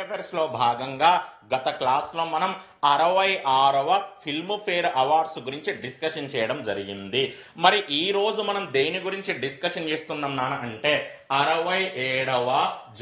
Affairs లో భాగంగా గత క్లాస్ లో మనం 66వ ఫిల్మ్ ఫేర్ అవార్డ్స్ గురించి డిస్కషన్ చేయడం జరిగింది. మరి ఈ రోజు మనం దేని గురించి డిస్కషన్ చేస్తున్నాం నాన్న అంటే 67వ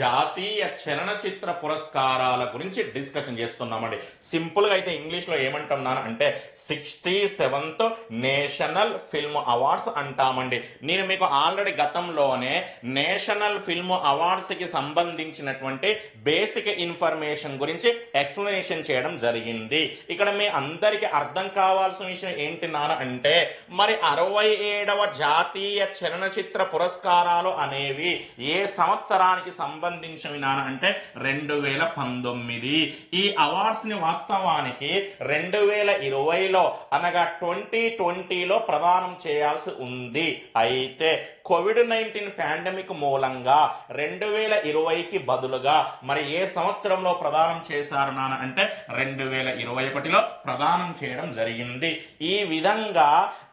జాతీయ చలనచిత్ర పురస్కారాల గురించి డిస్కషన్ చేస్తున్నామండి. సింపుల్ గా అయితే ఇంగ్లీష్ లో ఏమంటాం నాన్న అంటే 67th నేషనల్ ఫిల్మ్ అవార్డ్స్ అంటామండి. నేను మీకు ఆల్రెడీ గతంలోనే నేషనల్ ఫిల్మ్ అవార్డ్స్ కి సంబంధించినటువంటి బేసిక్ ఇన్ఫర్మేషన్ గురించి ఎక్స్ప్లెనేషన్ చేయడం జరిగింది. ఇక్కడ మీ అందరికి అర్థం కావాల్సిన విషయం ఏంటి నాన్న అంటే మరి 67వ జాతీయ చలనచిత్ర పురస్కారాలు అనేవి ఏ సంవత్సరానికి సంబంధించినవి నాన్న అంటే 2019. ఈ అవార్డ్స్ ని వాస్తవానికి 2020లో అనగా 2020లో ప్రదానం చేయాల్సి ఉంది. అయితే కోవిడ్-19 పాండమిక్ మూలంగా 2020కి బదులుగా మరి ఏ సంవత్సరంలో ప్రదానం చేశారు నాన్న అంటే 2021లో ప్రదానం చేయడం జరిగింది. ఈ విధంగా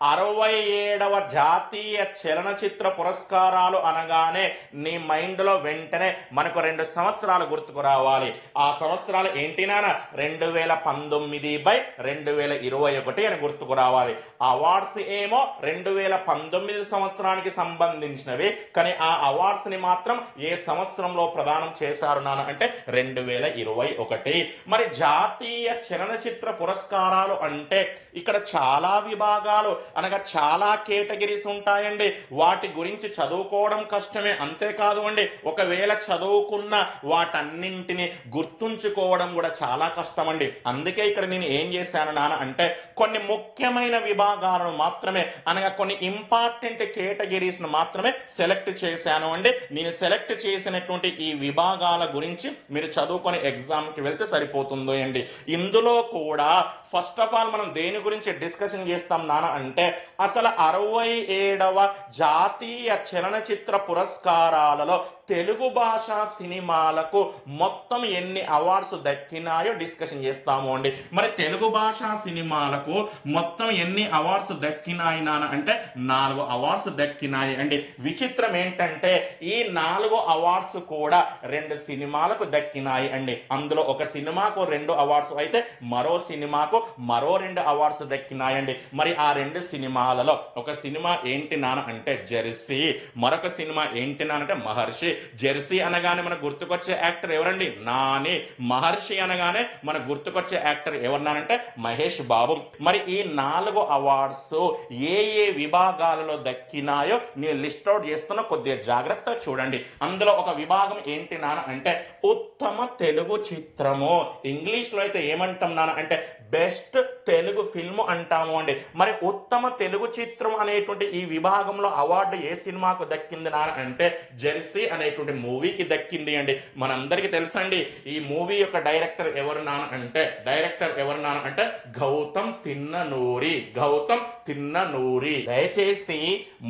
67వ జాతీయ చలనచిత్ర పురస్కారాలు అనగానే నీ మైండ్ లో వెంటనే మనకు 2 సంవత్సరాలు గుర్తుకు రావాలి. ఆ సంవత్సరాలు ఏంటి నాన్న 2019/2021 అని గుర్తుకు రావాలి. అవార్డ్స్ ఏమో 2019 సంవత్సరానికి సంబంధించినవి, కానీ ఆ అవార్డ్స్ ని మాత్రం ఏ సంవత్సరంలో ప్రదానం చేశారు నాన్న అంటే 2021. మరి జాతీయ చలనచిత్ర పురస్కారాలు అంటే ఇక్కడ చాలా విభాగాలు అనగా చాలా కేటగిరీస్ ఉంటాయండి. వాటి గురించి చదువుకోవడం కష్టమే, అంతేకాదు అండి ఒకవేళ చదువుకున్న వాటన్నింటిని గుర్తుంచుకోవడం కూడా చాలా కష్టం అండి. అందుకే ఇక్కడ నేను ఏం చేశాను నాన్న అంటే కొన్ని ముఖ్యమైన విభాగాలను మాత్రమే అనగా కొన్ని ఇంపార్టెంట్ కేటగిరీస్ ను మాత్రమే సెలెక్ట్ చేశాను అండి. నేను సెలెక్ట్ చేసినటువంటి ఈ విభాగాల గురించి మీరు చదువుకొని ఎగ్జామ్ కి వెళ్తే సరిపోతుందో అండి. ఇందులో కూడా ఫస్ట్ ఆఫ్ ఆల్ మనం దేని గురించి డిస్కషన్ చేస్తాం నాన్న అంటే అసలు 67వ జాతీయ చలనచిత్ర పురస్కారాలలో తెలుగు భాషా సినిమాలకు మొత్తం ఎన్ని అవార్డ్స్ దక్కినాయో డిస్కషన్ చేస్తాము అండి. మరి తెలుగు భాషా సినిమాలకు మొత్తం ఎన్ని అవార్డ్స్ దక్కినాయి నాన్న అంటే 4 అవార్డ్స్ దక్కినాయి అండి. విచిత్రం ఏంటంటే ఈ 4 అవార్డ్స్ కూడా 2 సినిమాలకు దక్కినాయి అండి. అందులో ఒక సినిమాకు 2 అవార్డ్స్ అయితే మరో సినిమాకు మరో 2 అవార్డ్స్ దక్కినాయండి. మరి ఆ 2 సినిమాలలో ఒక సినిమా ఏంటి నాన్న అంటే జెర్సీ, మరొక సినిమా ఏంటి నాన్న అంటే మహర్షి. జెర్సీ అనగానే మనకు గుర్తుకొచ్చే యాక్టర్ ఎవరండి? నాని. మహర్షి అనగానే మనకు గుర్తుకొచ్చే యాక్టర్ ఎవరన్నానంటే మహేష్ బాబు. మరి ఈ 4 అవార్డ్స్ ఏ ఏ విభాగాలలో దక్కినాయో నేను లిస్ట్ అవుట్ చేస్తున్నా, కొద్దిగా జాగ్రత్తగా చూడండి. అందులో ఒక విభాగం ఏంటి నాన్న అంటే ఉత్తమ తెలుగు చిత్రము. ఇంగ్లీష్ లో అయితే ఏమంటాం నాన్న అంటే బెస్ట్ తెలుగు ఫిల్మ్ అంటాము అండి. మరి ఉత్తమ తెలుగు చిత్రం అనేటువంటి ఈ విభాగంలో అవార్డు ఏ సినిమాకు దక్కింది నాన్న అంటే జెర్సీ అనేటువంటి మూవీకి దక్కింది అండి. మనందరికీ తెలుసండి ఈ మూవీ యొక్క డైరెక్టర్ ఎవరు నాన్న అంటే గౌతమ్ తిన్ననూరి. దయచేసి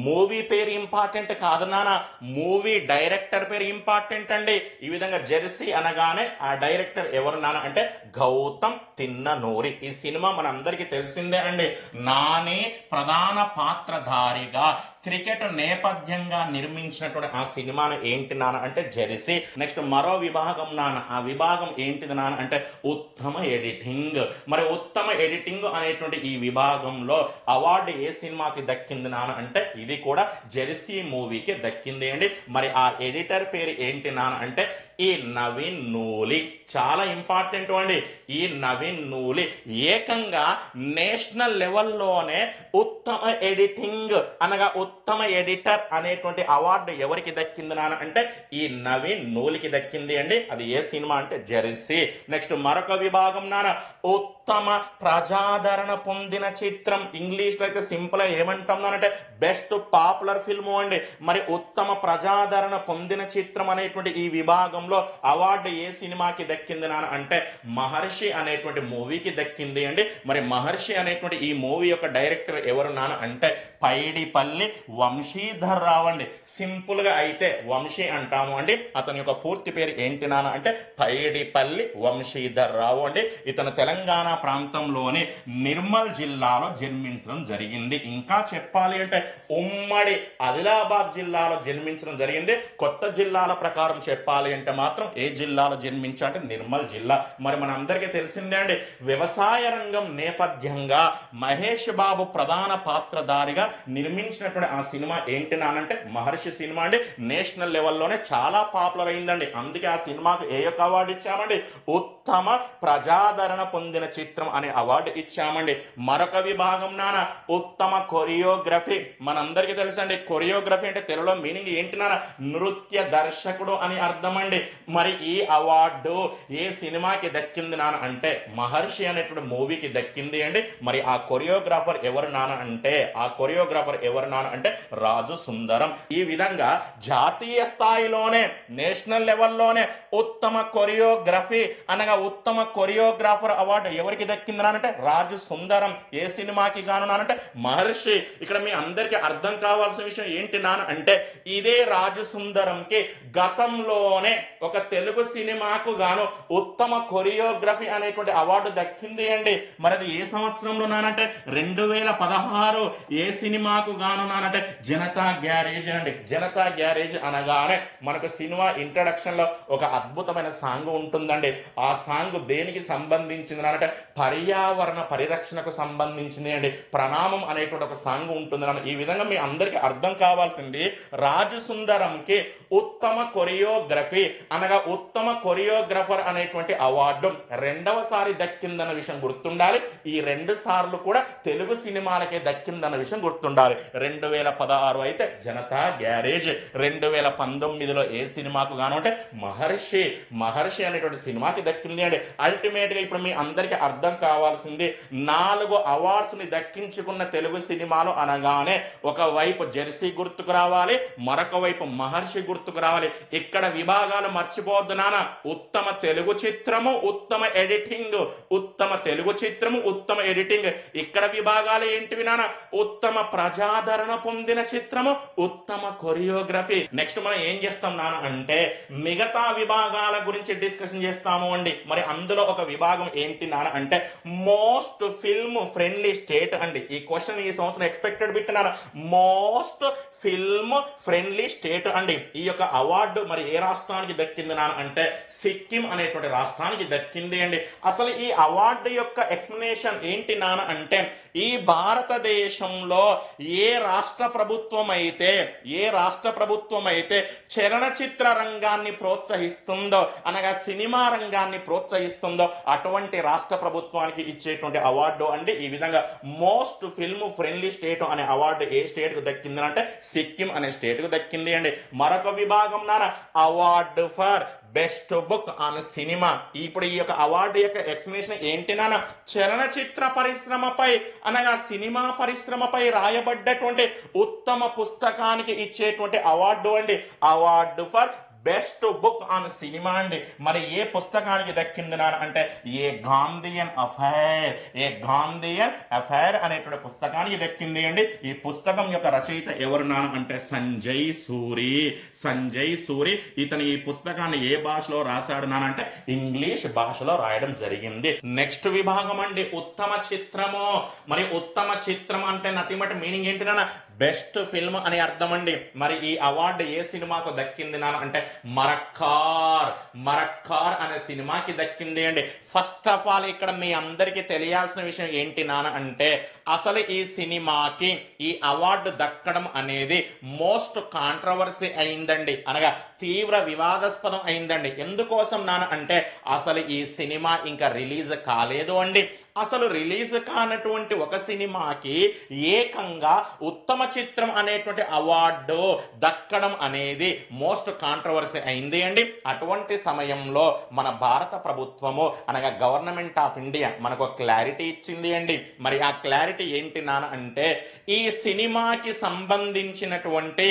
మూవీ పేరు ఇంపార్టెంట్ కాదు నాన్న, మూవీ డైరెక్టర్ పేరు ఇంపార్టెంట్ అండి. ఈ విధంగా జెర్సీ అనగానే ఆ డైరెక్టర్ ఎవరు నాన్న అంటే గౌతమ్ తిన్ననూరి. ఈ సినిమా మనందరికీ తెలిసిందే అండి. నాని ప్రధాన పాత్రధారిగా క్రికెట్ నేపథ్యంగా నిర్మించినటువంటి ఆ సినిమాను ఏంటి నాన్న అంటే జెర్సీ. నెక్స్ట్ మరో విభాగం నాన్న, ఆ విభాగం ఏంటిది నాన్న అంటే ఉత్తమ ఎడిటింగ్. మరి ఉత్తమ ఎడిటింగ్ అనేటువంటి ఈ విభాగంలో అవార్డు ఏ సినిమాకి దక్కింది నాన్న అంటే ఇది కూడా జెర్సీ మూవీకి దక్కింది అండి. మరి ఆ ఎడిటర్ పేరు ఏంటి నాన్న అంటే ఈ నవీన్ నూలి. చాలా ఇంపార్టెంట్ అండి. ఈ నవీన్ నూలి ఏకంగా నేషనల్ లెవెల్లోనే ఉత్తమ ఎడిటింగ్ అనగా ఉత్తమ ఎడిటర్ అనేటువంటి అవార్డు ఎవరికి దక్కింది నాన్న అంటే ఈ నవీన్ నూలికి దక్కింది అండి. అది ఏ సినిమా అంటే జెర్సీ. నెక్స్ట్ మరొక విభాగం నాన్న ఉత్తమ ప్రజాదరణ పొందిన చిత్రం. ఇంగ్లీష్ లో అయితే సింపుల్ గా ఏమంటాం అంటే బెస్ట్ పాపులర్ ఫిల్మ్ అండి. మరి ఉత్తమ ప్రజాదరణ పొందిన చిత్రం అనేటువంటి ఈ విభాగంలో అవార్డు ఏ సినిమాకి దక్కింది నాన్న అంటే మహర్షి అనేటువంటి మూవీకి దక్కింది అండి. మరి మహర్షి అనేటువంటి ఈ మూవీ యొక్క డైరెక్టర్ ఎవరు నాన్న అంటే పైడిపల్లి వంశీధర్ రావు అండి. సింపుల్ గా అయితే వంశీ అంటాము అండి. అతని యొక్క పూర్తి పేరు ఏంటి నాన్న అంటే పైడిపల్లి వంశీధర్ రావు అండి. ఇతను తెలంగాణ ప్రాంతంలోని నిర్మల్ జిల్లాలో జన్మించడం జరిగింది. ఇంకా చెప్పాలి అంటే ఉమ్మడి ఆదిలాబాద్ జిల్లాలో జన్మించడం జరిగింది. కొత్త జిల్లాల ప్రకారం చెప్పాలి అంటే మాత్రం ఏ జిల్లాలో జన్మించాలంటే నిర్మల్ జిల్లా. మరి మన అందరికీ తెలిసిందే అండి, వ్యవసాయ రంగం నేపథ్యంగా మహేష్ బాబు ప్రధాన పాత్రధారిగా నిర్మించినటువంటి ఆ సినిమా ఏంటి నానంటే మహర్షి సినిమా అండి. నేషనల్ లెవెల్లోనే చాలా పాపులర్ అయిందండి. అందుకే ఆ సినిమాకు ఏ యొక్క అవార్డు ఇచ్చామండి? ఉత్తమ ప్రజాదరణ పొందిన చిత్రం అనే అవార్డు ఇచ్చామండి. మరొక విభాగం నాన్న ఉత్తమ కొరియోగ్రఫీ. మనందరికీ తెలుసండి, కొరియోగ్రఫీ అంటే తెలుగులో మీనింగ్ ఏంటి నాన్న? నృత్య దర్శకుడు అని అర్థం అండి. మరి ఈ అవార్డు ఏ సినిమాకి దక్కింది నాన్న అంటే మహర్షి అనేటువంటి మూవీకి దక్కింది అండి. మరి ఆ కొరియోగ్రాఫర్ ఎవరు నాన్న అంటే రాజు సుందరం. ఈ విధంగా జాతీయ స్థాయిలోనే నేషనల్ లెవెల్లోనే ఉత్తమ కొరియోగ్రఫీ అనగా ఉత్తమ కొరియోగ్రాఫర్ అవార్డు ఎవరికి దక్కింది అంటే రాజు సుందరం. ఏ సినిమాకి గాను నానంటే మహర్షి. ఇక్కడ మీ అందరికి అర్థం కావాల్సిన విషయం ఏంటి నాన్న అంటే ఇదే రాజు సుందరంకి గతంలోనే ఒక తెలుగు సినిమాకు గాను ఉత్తమ కొరియోగ్రఫీ అనేటువంటి అవార్డు దక్కింది అండి. మరి అది ఏ సంవత్సరంలో నానంటే 2016. ఏ సినిమాకు గాను నానంటే జనతా గ్యారేజ్ అండి. జనతా గ్యారేజ్ అనగానే మనకు సినిమా ఇంట్రడక్షన్ లో ఒక అద్భుతమైన సాంగ్ ఉంటుందండి. ఆ సాంగ్ దేనికి సంబంధించింది అంటే పర్యావరణ పరిరక్షణకు సంబంధించింది అండి. ప్రణామం అనేటువంటి ఒక సాంగ్ ఉంటుంది. ఈ విధంగా మీ అందరికి అర్థం కావాల్సింది రాజు సుందరంకి ఉత్తమ కొరియోగ్రఫీ అనగా ఉత్తమ కొరియోగ్రఫర్ అనేటువంటి అవార్డు రెండవసారి దక్కిందన్న విషయం గుర్తుండాలి. ఈ 2 సార్లు కూడా తెలుగు సినిమాలకే దక్కిందన్న విషయం గుర్తుండాలి. 2016 అయితే జనతా గ్యారేజ్, 2019లో ఏ సినిమాకు గాను అంటే మహర్షి అనేటువంటి సినిమాకి దక్కింది అండి. అల్టిమేట్ గా ఇప్పుడు మీ అందరికి అర్థం కావాల్సింది 4 అవార్డ్స్ ని దక్కించుకున్న తెలుగు సినిమాలు అనగానే ఒకవైపు జెర్సీ గుర్తుకు రావాలి, మరొక వైపు మహర్షి గుర్తుకు రావాలి. ఇక్కడ విభాగాలు మర్చిపోవద్దు నాన్న. ఉత్తమ తెలుగు చిత్రము, ఉత్తమ ఎడిటింగ్. ఉత్తమ తెలుగు చిత్రము, ఉత్తమ ఎడిటింగ్. ఇక్కడ విభాగాలు ఏంటివి నాన్న? ఉత్తమ ప్రజాదరణ పొందిన చిత్రము, ఉత్తమ కొరియోగ్రఫీ. నెక్స్ట్ మనం ఏం చేస్తాం నాన్న అంటే మిగతా విభాగాల గురించి డిస్కషన్ చేస్తాము అండి. మరి అందులో ఒక విభాగం ఏంటి నాన్న అంటే మోస్ట్ ఫిల్మ్ ఫ్రెండ్లీ స్టేట్ అండి. ఈ క్వశ్చన్ ఈ సంవత్సరం ఎక్స్పెక్టెడ్ పెట్టినారా? మోస్ట్ ఫిల్మ్ ఫ్రెండ్లీ స్టేట్ అండి. ఈ యొక్క అవార్డు మరి ఏ రాష్ట్రానికి దక్కింది నాన్న అంటే సిక్కిం అనేటువంటి రాష్ట్రానికి దక్కింది అండి. అసలు ఈ అవార్డు యొక్క ఎక్స్ప్లెనేషన్ ఏంటి నాన్న అంటే ఈ భారతదేశంలో ఏ రాష్ట్ర ప్రభుత్వం అయితే చలనచిత్ర రంగాన్ని ప్రోత్సహిస్తుందో అనగా సినిమా రంగాన్ని ప్రోత్సహిస్తుందో అటువంటి రాష్ట్ర ప్రభుత్వానికి ఇచ్చేటువంటి అవార్డు అండి. ఈ విధంగా మోస్ట్ ఫిల్మ్ ఫ్రెండ్లీ స్టేట్ అనే అవార్డు ఏ స్టేట్ కు దక్కింది అంటే సిక్కిం అనే స్టేట్ కు దక్కింది అండి. మరొక విభాగం నాన్న award for best book on cinema. ఇప్పుడు ఈ యొక్క అవార్డు యొక్క ఎక్స్ప్లెనేషన్ ఏంటి నాన్న? చలనచిత్ర పరిశ్రమపై అనగా సినిమా పరిశ్రమపై రాయబడ్డటువంటి ఉత్తమ పుస్తకానికి ఇచ్చేటువంటి అవార్డు అండి. Award for best book on cinema అండి. మరి ఏ పుస్తకానికి దక్కింది నాన్న అంటే ఏ గాంధీయన్ అఫైర్ అనేటువంటి పుస్తకానికి దక్కింది అండి. ఈ పుస్తకం యొక్క రచయిత ఎవరు నాన్న అంటే సంజయ్ సూరి. ఇతను ఈ పుస్తకాన్ని ఏ భాషలో రాశాడు నాన్న అంటే ఇంగ్లీష్ భాషలో రాయడం జరిగింది. నెక్స్ట్ విభాగం అండి ఉత్తమ చిత్రము. మరి ఉత్తమ చిత్రం అంటే నథింగ్ బట్ మీనింగ్ ఏంటి నాన్న? బెస్ట్ ఫిల్మ్ అని అర్థం అండి. మరి ఈ అవార్డు ఏ సినిమాకు దక్కింది నాన్న అంటే మరక్కార్ అనే సినిమాకి దక్కింది అండి. ఫస్ట్ ఆఫ్ ఆల్ ఇక్కడ మీ అందరికీ తెలియాల్సిన విషయం ఏంటి నాన్న అంటే అసలు ఈ సినిమాకి ఈ అవార్డు దక్కడం అనేది మోస్ట్ కాంట్రవర్సీ అయిందండి, అనగా తీవ్ర వివాదాస్పదం అయిందండి. ఎందుకోసం నాన్న అంటే అసలు ఈ సినిమా ఇంకా రిలీజ్ కాలేదు అండి. అసలు రిలీజ్ కానటువంటి ఒక సినిమాకి ఏకంగా ఉత్తమ చిత్రం అనేటువంటి అవార్డు దక్కడం అనేది మోస్ట్ కాంట్రవర్సీ అయింది అండి. అటువంటి సమయంలో మన భారత ప్రభుత్వము అనగా గవర్నమెంట్ ఆఫ్ ఇండియా మనకు క్లారిటీ ఇచ్చింది అండి. మరి ఆ క్లారిటీ ఏంటి నాన్న అంటే ఈ సినిమాకి సంబంధించినటువంటి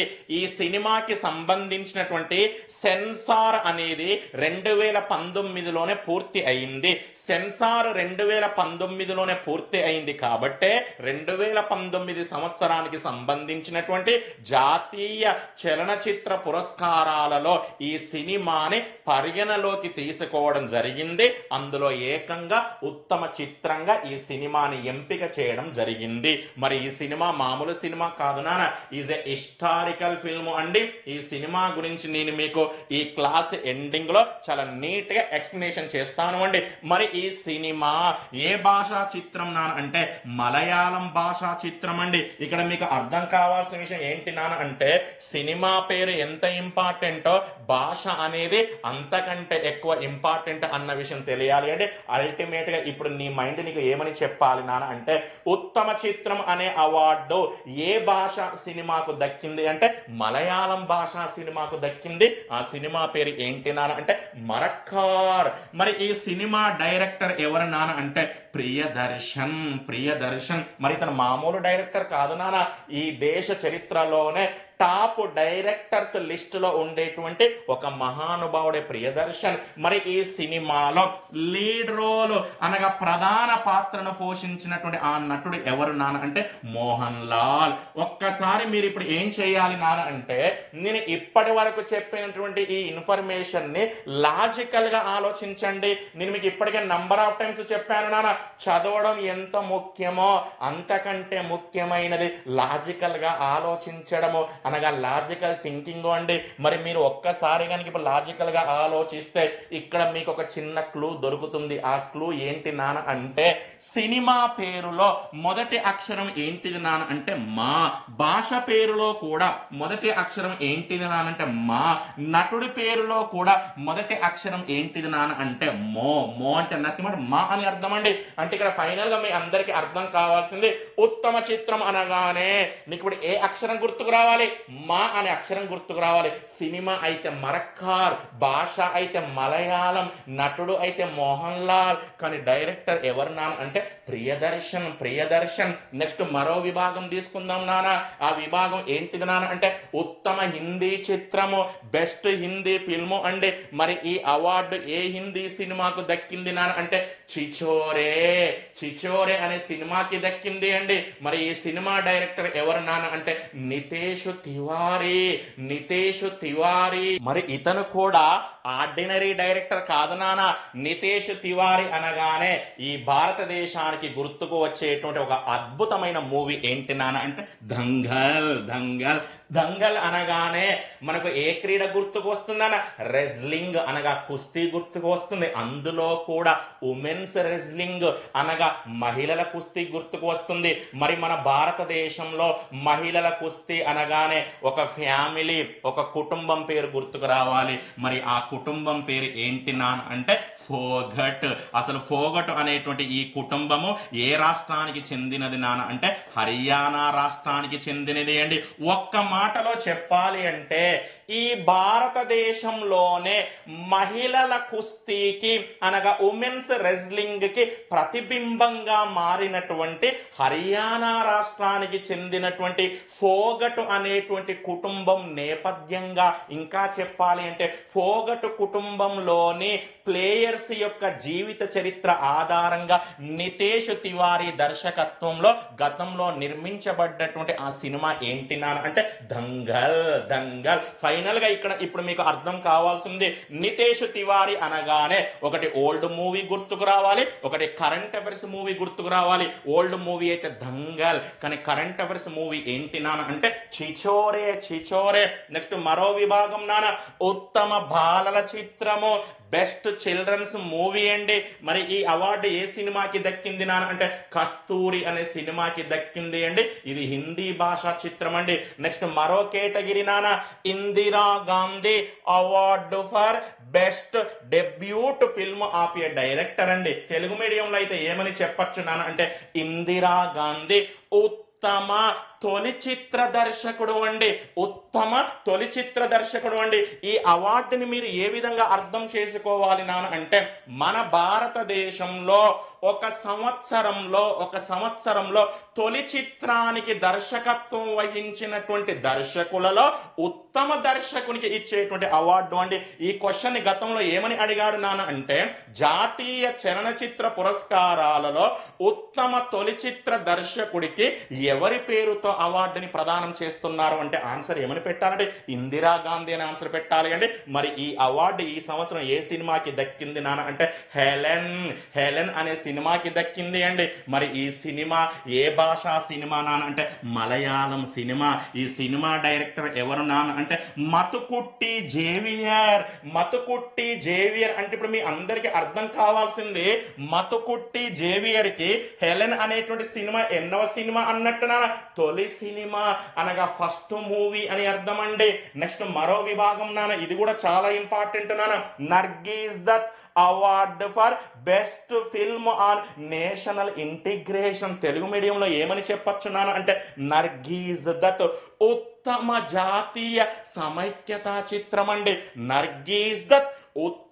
సెన్సార్ అనేది 2019లోనే పూర్తి అయింది. సెన్సార్ 2019 2019లోనే పూర్తి అయింది కాబట్టే 2019 సంవత్సరానికి సంబంధించినటువంటి జాతీయ చలనచిత్ర పురస్కారాలలో ఈ సినిమాని పరిగణలోకి తీసుకోవడం జరిగింది. అందులో ఏకంగా ఉత్తమ చిత్రంగా ఈ సినిమాని ఎంపిక చేయడం జరిగింది. మరి ఈ సినిమా మామూలు సినిమా కాదు నాన్న, ఈజ్ ఎ హిస్టారికల్ ఫిల్మ్ అండి. ఈ సినిమా గురించి నేను మీకు ఈ క్లాస్ ఎండింగ్ లో చాలా నీట్ గా ఎక్స్ప్లెనేషన్ చేస్తాను అండి. మరి ఈ సినిమా ఏ భాషా చిత్రం నాన్న అంటే మలయాళం భాషా చిత్రం అండి. ఇక్కడ మీకు అర్థం కావాల్సిన విషయం ఏంటి నాన్న అంటే సినిమా పేరు ఎంత ఇంపార్టెంటో భాష అనేది అంతకంటే ఎక్కువ ఇంపార్టెంట్ అన్న విషయం తెలియాలి అంటే అల్టిమేట్ గా ఇప్పుడు నీ మైండ్ నీకు ఏమని చెప్పాలి నాన్న అంటే ఉత్తమ చిత్రం అనే అవార్డు ఏ భాష సినిమాకు దక్కింది అంటే మలయాళం భాషా సినిమాకు దక్కింది. ఆ సినిమా పేరు ఏంటి నాన్న అంటే మరక్కార్. మరి ఈ సినిమా డైరెక్టర్ ఎవరు నాన్న అంటే ప్రియదర్శన్. మరి తన మామూలు డైరెక్టర్ కాదు నాన్న, ఈ దేశ చరిత్రలోనే టాప్ డైరెక్టర్స్ లిస్ట్ లో ఉండేటువంటి ఒక మహానుభావుడే ప్రియదర్శన్. మరి ఈ సినిమాలో లీడ్ రోల్ అనగా ప్రధాన పాత్రను పోషించినటువంటి ఆ నటుడు ఎవరు నాన్న అంటే మోహన్ లాల్. ఒక్కసారి మీరు ఇప్పుడు ఏం చేయాలి నాన్న అంటే నేను ఇప్పటి వరకు చెప్పినటువంటి ఈ ఇన్ఫర్మేషన్ ని లాజికల్ గా ఆలోచించండి. నేను మీకు ఇప్పటికే నంబర్ ఆఫ్ టైమ్స్ చెప్పాను నాన్న, చదవడం ఎంత ముఖ్యమో అంతకంటే ముఖ్యమైనది లాజికల్ గా ఆలోచించడము అనగా లాజికల్ థింకింగ్ అండి. మరి మీరు ఒక్కసారి కనుక ఇప్పుడు లాజికల్ గా ఆలోచిస్తే ఇక్కడ మీకు ఒక చిన్న క్లూ దొరుకుతుంది. ఆ క్లూ ఏంటి నాన్న అంటే సినిమా పేరులో మొదటి అక్షరం ఏంటిది నాన్న అంటే మా. భాష పేరులో కూడా మొదటి అక్షరం ఏంటిది నాన్న అంటే మా. నటుడి పేరులో కూడా మొదటి అక్షరం ఏంటిది నాన్న అంటే మో. మో అంటే నథింగ్ బట్ మా అని అర్థం అండి. అంటే ఇక్కడ ఫైనల్ గా మీ అందరికి అర్థం కావాల్సింది ఉత్తమ చిత్రం అనగానే నీకు ఇప్పుడు ఏ అక్షరం గుర్తుకు రావాలి? మా అనే అక్షరం గుర్తుకు రావాలి. సినిమా అయితే మరక్కార్, భాష అయితే మలయాళం, నటుడు అయితే మోహన్ లాల్, కానీ డైరెక్టర్ ఎవరు నాన్న అంటే ప్రియదర్శన్. నెక్స్ట్ మరో విభాగం తీసుకుందాం నాన్న. ఆ విభాగం ఏంటిది నాన్న అంటే ఉత్తమ హిందీ చిత్రము, బెస్ట్ హిందీ ఫిల్ము అండి. మరి ఈ అవార్డు ఏ హిందీ సినిమాకు దక్కింది నాన్న అంటే చిచోరే అనే సినిమాకి దక్కింది అండి. మరి ఈ సినిమా డైరెక్టర్ ఎవరు నాన్న అంటే నితేష్ తివారీ. మరి ఇతను కూడా ఆర్డినరీ డైరెక్టర్ కాదు నాన్న. నితేష్ తివారీ అనగానే ఈ భారతదేశానికి గుర్తుకు వచ్చేటువంటి ఒక అద్భుతమైన మూవీ ఏంటి నాన్న అంటే దంగల్ అనగానే మనకు ఏ క్రీడ గుర్తుకు వస్తుందన్న రెజ్లింగ్ అనగా కుస్తీ గుర్తుకు వస్తుంది. అందులో కూడా ఉమెన్స్ రెజ్లింగ్ అనగా మహిళల కుస్తీ గుర్తుకు వస్తుంది. మరి మన భారతదేశంలో మహిళల కుస్తీ అనగానే ఒక ఫ్యామిలీ, ఒక కుటుంబం పేరు గుర్తుకు రావాలి. మరి ఆ కుటుంబం పేరు ఏంటి నాన్న అంటే ఫోగట్. అసలు ఫోగట్ అనేటువంటి ఈ కుటుంబము ఏ రాష్ట్రానికి చెందినది నాన్న అంటే హర్యానా రాష్ట్రానికి చెందినది అండి. ఒక్క మాటలో చెప్పాలి అంటే ఈ భారతదేశంలోనే మహిళల కుస్తీకి అనగా ఉమెన్స్ రెజ్లింగ్ కి ప్రతిబింబంగా మారినటువంటి హర్యానా రాష్ట్రానికి చెందినటువంటి ఫోగట్ అనేటువంటి కుటుంబం నేపథ్యంగా ఇంకా చెప్పాలి అంటే ఫోగట్ కుటుంబంలోని ప్లేయర్స్ యొక్క జీవిత చరిత్ర ఆధారంగా నితేష్ తివారీ దర్శకత్వంలో గతంలో నిర్మించబడ్డటువంటి ఆ సినిమా ఏంటి నాన్న అంటే దంగల్. ఫైనల్ గా ఇక్కడ ఇప్పుడు మీకు అర్థం కావాల్సింది నితేష్ తివారీ అనగానే ఒకటి ఓల్డ్ మూవీ గుర్తుకు రావాలి, ఒకటి కరెంట్ అఫైర్స్ మూవీ గుర్తుకు రావాలి. ఓల్డ్ మూవీ అయితే దంగల్, కానీ కరెంట్ అఫైర్స్ మూవీ ఏంటి నాన్న అంటే చిచోరే. నెక్స్ట్ మరో విభాగం నాన్న ఉత్తమ బాలల చిత్రము, బెస్ట్ చిల్డ్రన్స్ మూవీ అండి. మరి ఈ అవార్డు ఏ సినిమాకి దక్కింది నాన్న అంటే కస్తూరి అనే సినిమాకి దక్కింది అండి. ఇది హిందీ భాషా చిత్రం అండి. నెక్స్ట్ మరో కేటగిరీ నాన్న Indira Gandhi award for best debut film of A director అండి. తెలుగు మీడియంలో అయితే ఏమని చెప్పచ్చు నాన్న అంటే ఇందిరా గాంధీ ఉత్తమ ఉత్తమ తొలి చిత్ర దర్శకుడు అండి. ఉత్తమ తొలి చిత్ర దర్శకుడు అండి. ఈ అవార్డుని మీరు ఏ విధంగా అర్థం చేసుకోవాలి నాన్న అంటే, మన భారతదేశంలో ఒక సంవత్సరంలో తొలి చిత్రానికి దర్శకత్వం వహించినటువంటి దర్శకులలో ఉత్తమ దర్శకునికి ఇచ్చేటువంటి అవార్డు అండి. ఈ క్వశ్చన్ ని గతంలో ఏమని అడిగాడు నాన్న అంటే, జాతీయ చలనచిత్ర పురస్కారాలలో ఉత్తమ తొలి చిత్ర దర్శకుడికి ఎవరి పేరుతో అవార్డుని ప్రదానం చేస్తున్నారు అంటే ఆన్సర్ ఏమని పెట్టాలంటే ఇందిరాగాంధీ అని ఆన్సర్ పెట్టాలి అండి. మరి ఈ అవార్డు ఈ సంవత్సరం ఏ సినిమాకి దక్కింది నాన్న అంటే హెలెన్ అనే సినిమాకి దక్కింది అండి. మరి ఈ సినిమా ఏ భాషా సినిమా నాన్న అంటే మలయాళం సినిమా. ఈ సినిమా డైరెక్టర్ ఎవరు నాన్న అంటే మతుకుట్టి జేవియర్ అంటే ఇప్పుడు మీ అందరికి అర్థం కావాల్సింది, మతుకుట్టి జేవియర్ కి హెలెన్ అనేటువంటి సినిమా ఎన్నవ సినిమా అన్నట్టు నాన్న తొలి సినిమా అనగా ఫస్ట్ మూవీ అని అర్థం అండి. నెక్స్ట్ మరో విభాగం నాన్న, ఇది కూడా చాలా ఇంపార్టెంట్ నాన్న, Nargis Dutt award for best film on national integration. Telugu మీడియంలో ఏమని చెప్పొచ్చు నాన్న అంటే నర్గీస్ దత్ ఉత్తమ జాతీయ సమైక్యతా చిత్రం అండి. నర్గీస్ దత్ ఉత్తమ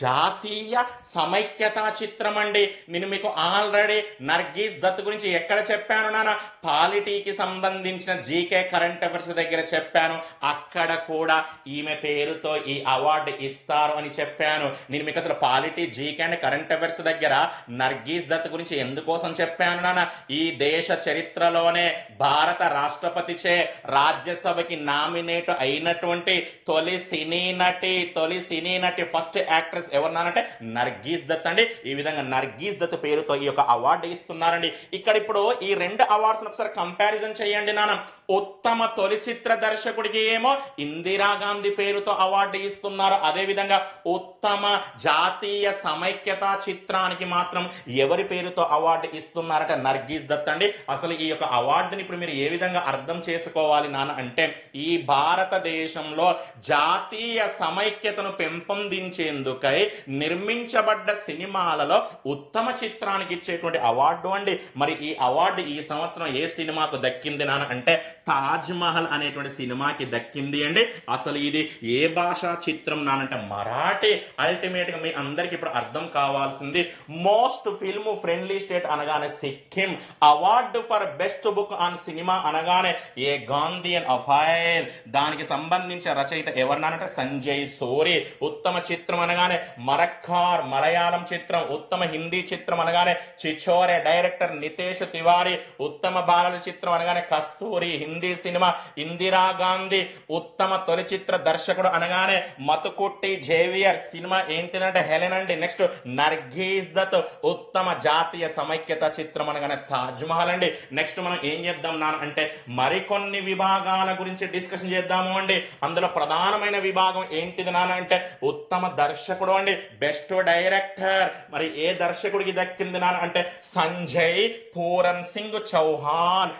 జాతీయ సమైక్యతా చిత్రం అండి. నేను మీకు ఆల్రెడీ నర్గీస్ దత్ గురించి ఎక్కడ చెప్పాను నాన్న, పాలిటీకి సంబంధించిన జీకే కరెంట్ అఫైర్స్ దగ్గర చెప్పాను. అక్కడ కూడా ఈమె పేరుతో ఈ అవార్డు ఇస్తారు అని చెప్పాను. నేను మీకు అసలు polity, GK and current affairs దగ్గర నర్గీస్ దత్ గురించి ఎందుకోసం చెప్పాను నాన్న, ఈ దేశ చరిత్రలోనే భారత రాష్ట్రపతిచే రాజ్యసభకి నామినేట్ అయినటువంటి తొలి సినీ నటి ఫస్ట్ యాక్ట్రెస్ ఎవరన్నారంటే నర్గీస్ దత్ అండి. ఈ విధంగా నర్గీస్ దత్ పేరుతో ఈ యొక్క అవార్డు ఇస్తున్నారండి. ఇక్కడ ఇప్పుడు ఈ రెండు అవార్డ్స్ ఒకసారి కంపారిజన్ చేయండి నాన్న. ఉత్తమ తొలి చిత్ర దర్శకుడికి ఏమో ఇందిరాగాంధీ పేరుతో అవార్డు ఇస్తున్నారు. అదే విధంగా ఉత్తమ జాతీయ సమైక్యతా చిత్రానికి మాత్రం ఎవరి పేరుతో అవార్డు ఇస్తున్నారంటే నర్గీస్ దత్ అండి. అసలు ఈ యొక్క అవార్డుని ఇప్పుడు మీరు ఏ విధంగా అర్థం చేసుకోవాలి నాన్న అంటే, ఈ భారతదేశంలో జాతీయ సమైక్యతను పెంపొందించేందుకై నిర్మించబడ్డ సినిమాలలో ఉత్తమ చిత్రానికి ఇచ్చేటువంటి అవార్డు అండి. మరి ఈ అవార్డు ఈ సంవత్సరం ఏ సినిమాకు దక్కింది నాన్న అంటే తాజ్ మహల్ అనేటువంటి సినిమాకి దక్కింది అండి. అసలు ఇది ఏ భాషా చిత్రం నానంటే మరాఠీ. అల్టిమేట్ గా మీ అందరికి ఇప్పుడు అర్థం కావాల్సింది, మోస్ట్ ఫిల్మ్ ఫ్రెండ్లీ స్టేట్ అనగానే Sikkim, award for best book on cinema అనగానే ఏ గాంధీయన్ అఫైర్, దానికి సంబంధించిన రచయిత ఎవరినానంటే సంజయ్ సోరి. ఉత్తమ చిత్రం అనగానే మరక్కార్ మలయాళం చిత్రం, ఉత్తమ హిందీ చిత్రం అనగానే చిచోరే డైరెక్టర్ నితేష్ తివారీ, ఉత్తమ బాలల చిత్రం అనగానే కస్తూరి హిందీ సినిమా, ఇందిరాగాంధీ ఉత్తమ తొలి చిత్ర దర్శకుడు అనగానే మతుకుట్టి జేవియర్ సినిమా ఏంటిదంటే హెలెన్ అండి. నెక్స్ట్ నర్గీస్ దత్ ఉత్తమ జాతీయ సమైక్యత చిత్రం అనగానే తాజ్ మహల్ అండి. నెక్స్ట్ మనం ఏం చేద్దాం నాన్న అంటే మరికొన్ని విభాగాల గురించి డిస్కషన్ చేద్దాము అండి. అందులో ప్రధానమైన విభాగం ఏంటిది నాన్న అంటే ఉత్తమ దర్శకుడు అండి, బెస్ట్ డైరెక్టర్. మరి ఏ దర్శకుడికి దక్కింది నాన్న అంటే సంజయ్ పూరన్ సింగ్ చౌహాన్.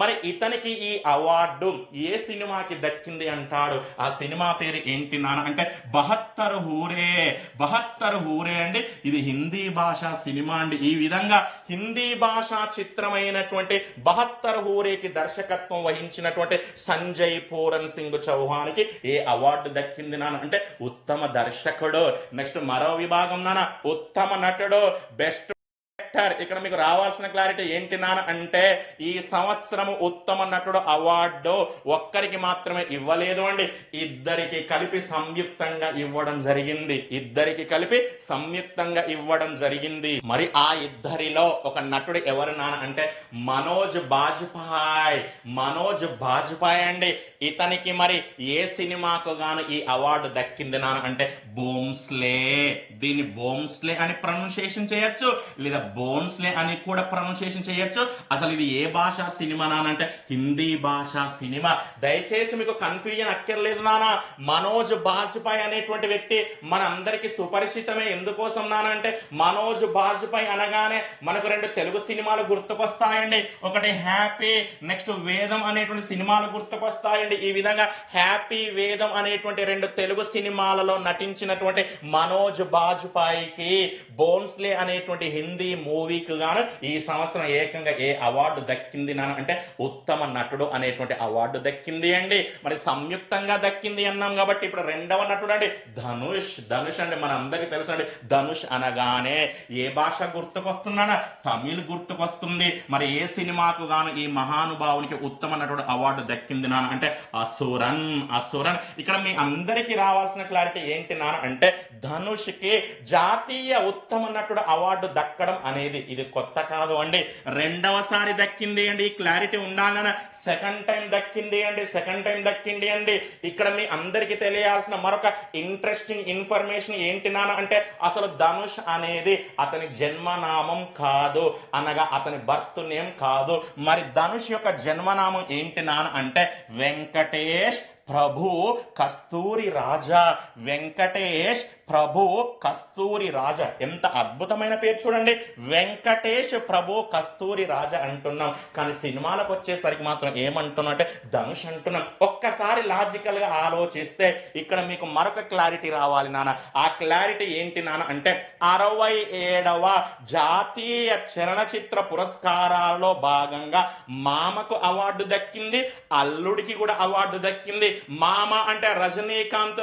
మరి ఇతనికి ఈ అవార్డు ఏ సినిమాకి దక్కింది అంటాడు, ఆ సినిమా పేరు ఏంటి నాన్న అంటే బహత్తర్ హూరే అండి. ఇది హిందీ భాషా సినిమా అండి. ఈ విధంగా హిందీ భాషా చిత్రమైనటువంటి బహత్తర్ హూరేకి దర్శకత్వం వహించినటువంటి సంజయ్ పూరన్ సింగ్ చౌహాన్ కి ఏ అవార్డు దక్కింది నాన్న అంటే ఉత్తమ దర్శకుడు. నెక్స్ట్ మరో విభాగం నాన్న ఉత్తమ నటుడు, బెస్ట్. ఇక్కడ మీకు రావాల్సిన క్లారిటీ ఏంటి నాన్న అంటే ఈ సంవత్సరం ఉత్తమ నటుడు అవార్డు ఒక్కరికి మాత్రమే ఇవ్వలేదు అండి, ఇద్దరికి కలిపి సంయుక్తంగా ఇవ్వడం జరిగింది. మరి ఆ ఇద్దరిలో ఒక నటుడు ఎవరు నాన్న అంటే మనోజ్ బాజ్పాయ్ అండి. ఇతనికి మరి ఏ సినిమాకు గాను ఈ అవార్డు దక్కింది నాన్న అంటే బోమ్స్లే. దీన్ని బోమ్స్లే అని ప్రొనౌన్సియేషన్ చేయొచ్చు, లేదా బోన్స్లే అని కూడా ప్రొనౌన్సియేషన్ చేయొచ్చు. అసలు ఇది ఏ భాషా సినిమా నానంటే హిందీ భాషా సినిమా. దయచేసి మీకు కన్ఫ్యూజన్ అక్కర్లేదు నాన్న. మనోజ్ బాజ్పాయ్ అనేటువంటి వ్యక్తి మన అందరికి సుపరిచితమే. ఎందుకోసం నానంటే మనోజ్ బాజ్పాయ్ అనగానే మనకు రెండు తెలుగు సినిమాలు గుర్తుకొస్తాయండి. ఒకటి హ్యాపీ, నెక్స్ట్ వేదం అనేటువంటి సినిమాలు గుర్తుకొస్తాయండి. ఈ విధంగా హ్యాపీ, వేదం అనేటువంటి రెండు తెలుగు సినిమాలలో నటించినటువంటి మనోజ్ బాజ్పాయ్కి బోన్స్లే అనేటువంటి హిందీ మూవీకి గాను ఈ సంవత్సరం ఏకంగా ఏ అవార్డు దక్కింది నాన్న అంటే ఉత్తమ నటుడు అనేటువంటి అవార్డు దక్కింది అండి. మరి సంయుక్తంగా దక్కింది అన్నాం కాబట్టి ఇప్పుడు రెండవ నటుడు అండి ధనుష్ అండి. మన అందరికీ తెలుసు అండి, ధనుష్ అనగానే ఏ భాష గుర్తుకొస్తుందన్న? తమిళ్ గుర్తుకొస్తుంది. మరి ఏ సినిమాకు గాను ఈ మహానుభావునికి ఉత్తమ నటుడు అవార్డు దక్కింది నాన్న అంటే అసురన్. ఇక్కడ మీ అందరికీ రావాల్సిన క్లారిటీ ఏంటి నాన్న అంటే ధనుష్కి జాతీయ ఉత్తమ నటుడు అవార్డు దక్కడం అనేది ఇది కొత్త కాదు అండి. రెండవసారి దక్కింది అండి. ఈ క్లారిటీ ఉండాలన్న సెకండ్ టైం దక్కింది అండి. ఇక్కడ మీ అందరికీ తెలియాల్సిన మరొక ఇంట్రెస్టింగ్ ఇన్ఫర్మేషన్ ఏంటి నాన్న అంటే అసలు ధనుష్ అనేది అతని జన్మనామం కాదు, అనగా అతని బర్త్ నేమ్ కాదు. మరి ధనుష్ యొక్క జన్మనామం ఏంటి నాన్న అంటే వెంకటేష్ ప్రభు కస్తూరి రాజా. వెంకటేష్ ప్రభు కస్తూరి రాజా. ఎంత అద్భుతమైన పేరు చూడండి, వెంకటేష్ ప్రభు కస్తూరి రాజా అంటున్నాం, కానీ సినిమాలకు వచ్చేసరికి మాత్రం ఏమంటున్నాం అంటే ధనుష్ అంటున్నాం. ఒక్కసారి లాజికల్ గా ఆలోచిస్తే ఇక్కడ మీకు మరొక క్లారిటీ రావాలి నాన్న. ఆ క్లారిటీ ఏంటి నాన్న అంటే 67వ జాతీయ చలనచిత్ర పురస్కారాల్లో భాగంగా మామకు అవార్డు దక్కింది, అల్లుడికి కూడా అవార్డు దక్కింది. మామ అంటే రజనీకాంత్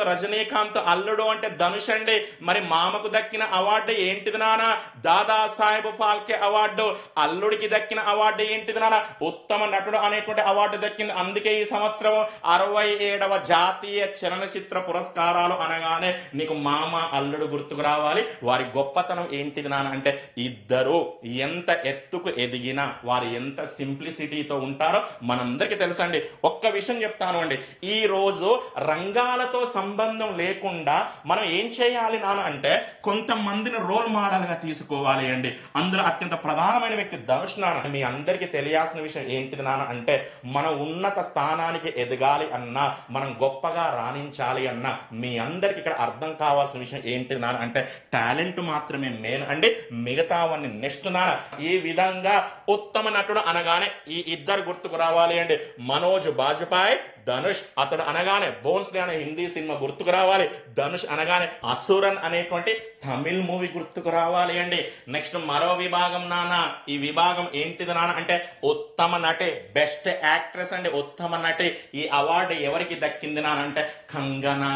అల్లుడు అంటే ధనుష్ అండి. మరి మామకు దక్కిన అవార్డు ఏంటిది నాన్న? దాదాసాహెబ్ ఫాల్కే అవార్డు. అల్లుడికి దక్కిన అవార్డు ఏంటిది నాన్న? ఉత్తమ నటుడు అనేటువంటి అవార్డు దక్కింది. అందుకే ఈ సంవత్సరం 67వ జాతీయ చలనచిత్ర పురస్కారాలు అనగానే నీకు మామ అల్లుడు గుర్తుకు రావాలి. వారి గొప్పతనం ఏంటిది నాన్న అంటే ఇద్దరు ఎంత ఎత్తుకు ఎదిగినా వారు ఎంత సింప్లిసిటీతో ఉంటారో మనందరికీ తెలుసండి. ఒక్క విషయం చెప్తాను అండి, ఈ రోజు రంగాలతో సంబంధం లేకుండా మనం ఏం చేయాలి నాన్న అంటే కొంతమందిని రోల్ మోడల్ గా తీసుకోవాలి అండి. అందులో అత్యంత ప్రధానమైన వ్యక్తి ధనుష్ నాన్న. మీ అందరికీ తెలియాల్సిన విషయం ఏంటిది నాన్న అంటే మనం ఉన్నత స్థానానికి ఎదగాలి అన్నా, మనం గొప్పగా రాణించాలి అన్నా మీ అందరికి ఇక్కడ అర్థం కావాల్సిన విషయం ఏంటిది నాన్న అంటే టాలెంట్ మాత్రమే మెయిన్ అండి, మిగతావన్నీ నెక్స్ట్ నాన్న. ఈ విధంగా ఉత్తమ నటుడు అనగానే ఈ ఇద్దరు గుర్తుకు రావాలి అండి, మనోజ్ బాజ్పాయ్, ధనుష్. అతడు అనగానే బోన్స్ అనే హిందీ సినిమా గుర్తుకు రావాలి, ధనుష్ అనగానే అసురన్ అనేటువంటి తమిళ్ మూవీ గుర్తుకు రావాలి అండి. నెక్స్ట్ మరో విభాగం నాన్న. ఈ విభాగం ఏంటిది నాన్న అంటే ఉత్తమ నటి, బెస్ట్ యాక్ట్రెస్ అండి, ఉత్తమ నటి. ఈ అవార్డు ఎవరికి దక్కింది నాన్న అంటే కంగనా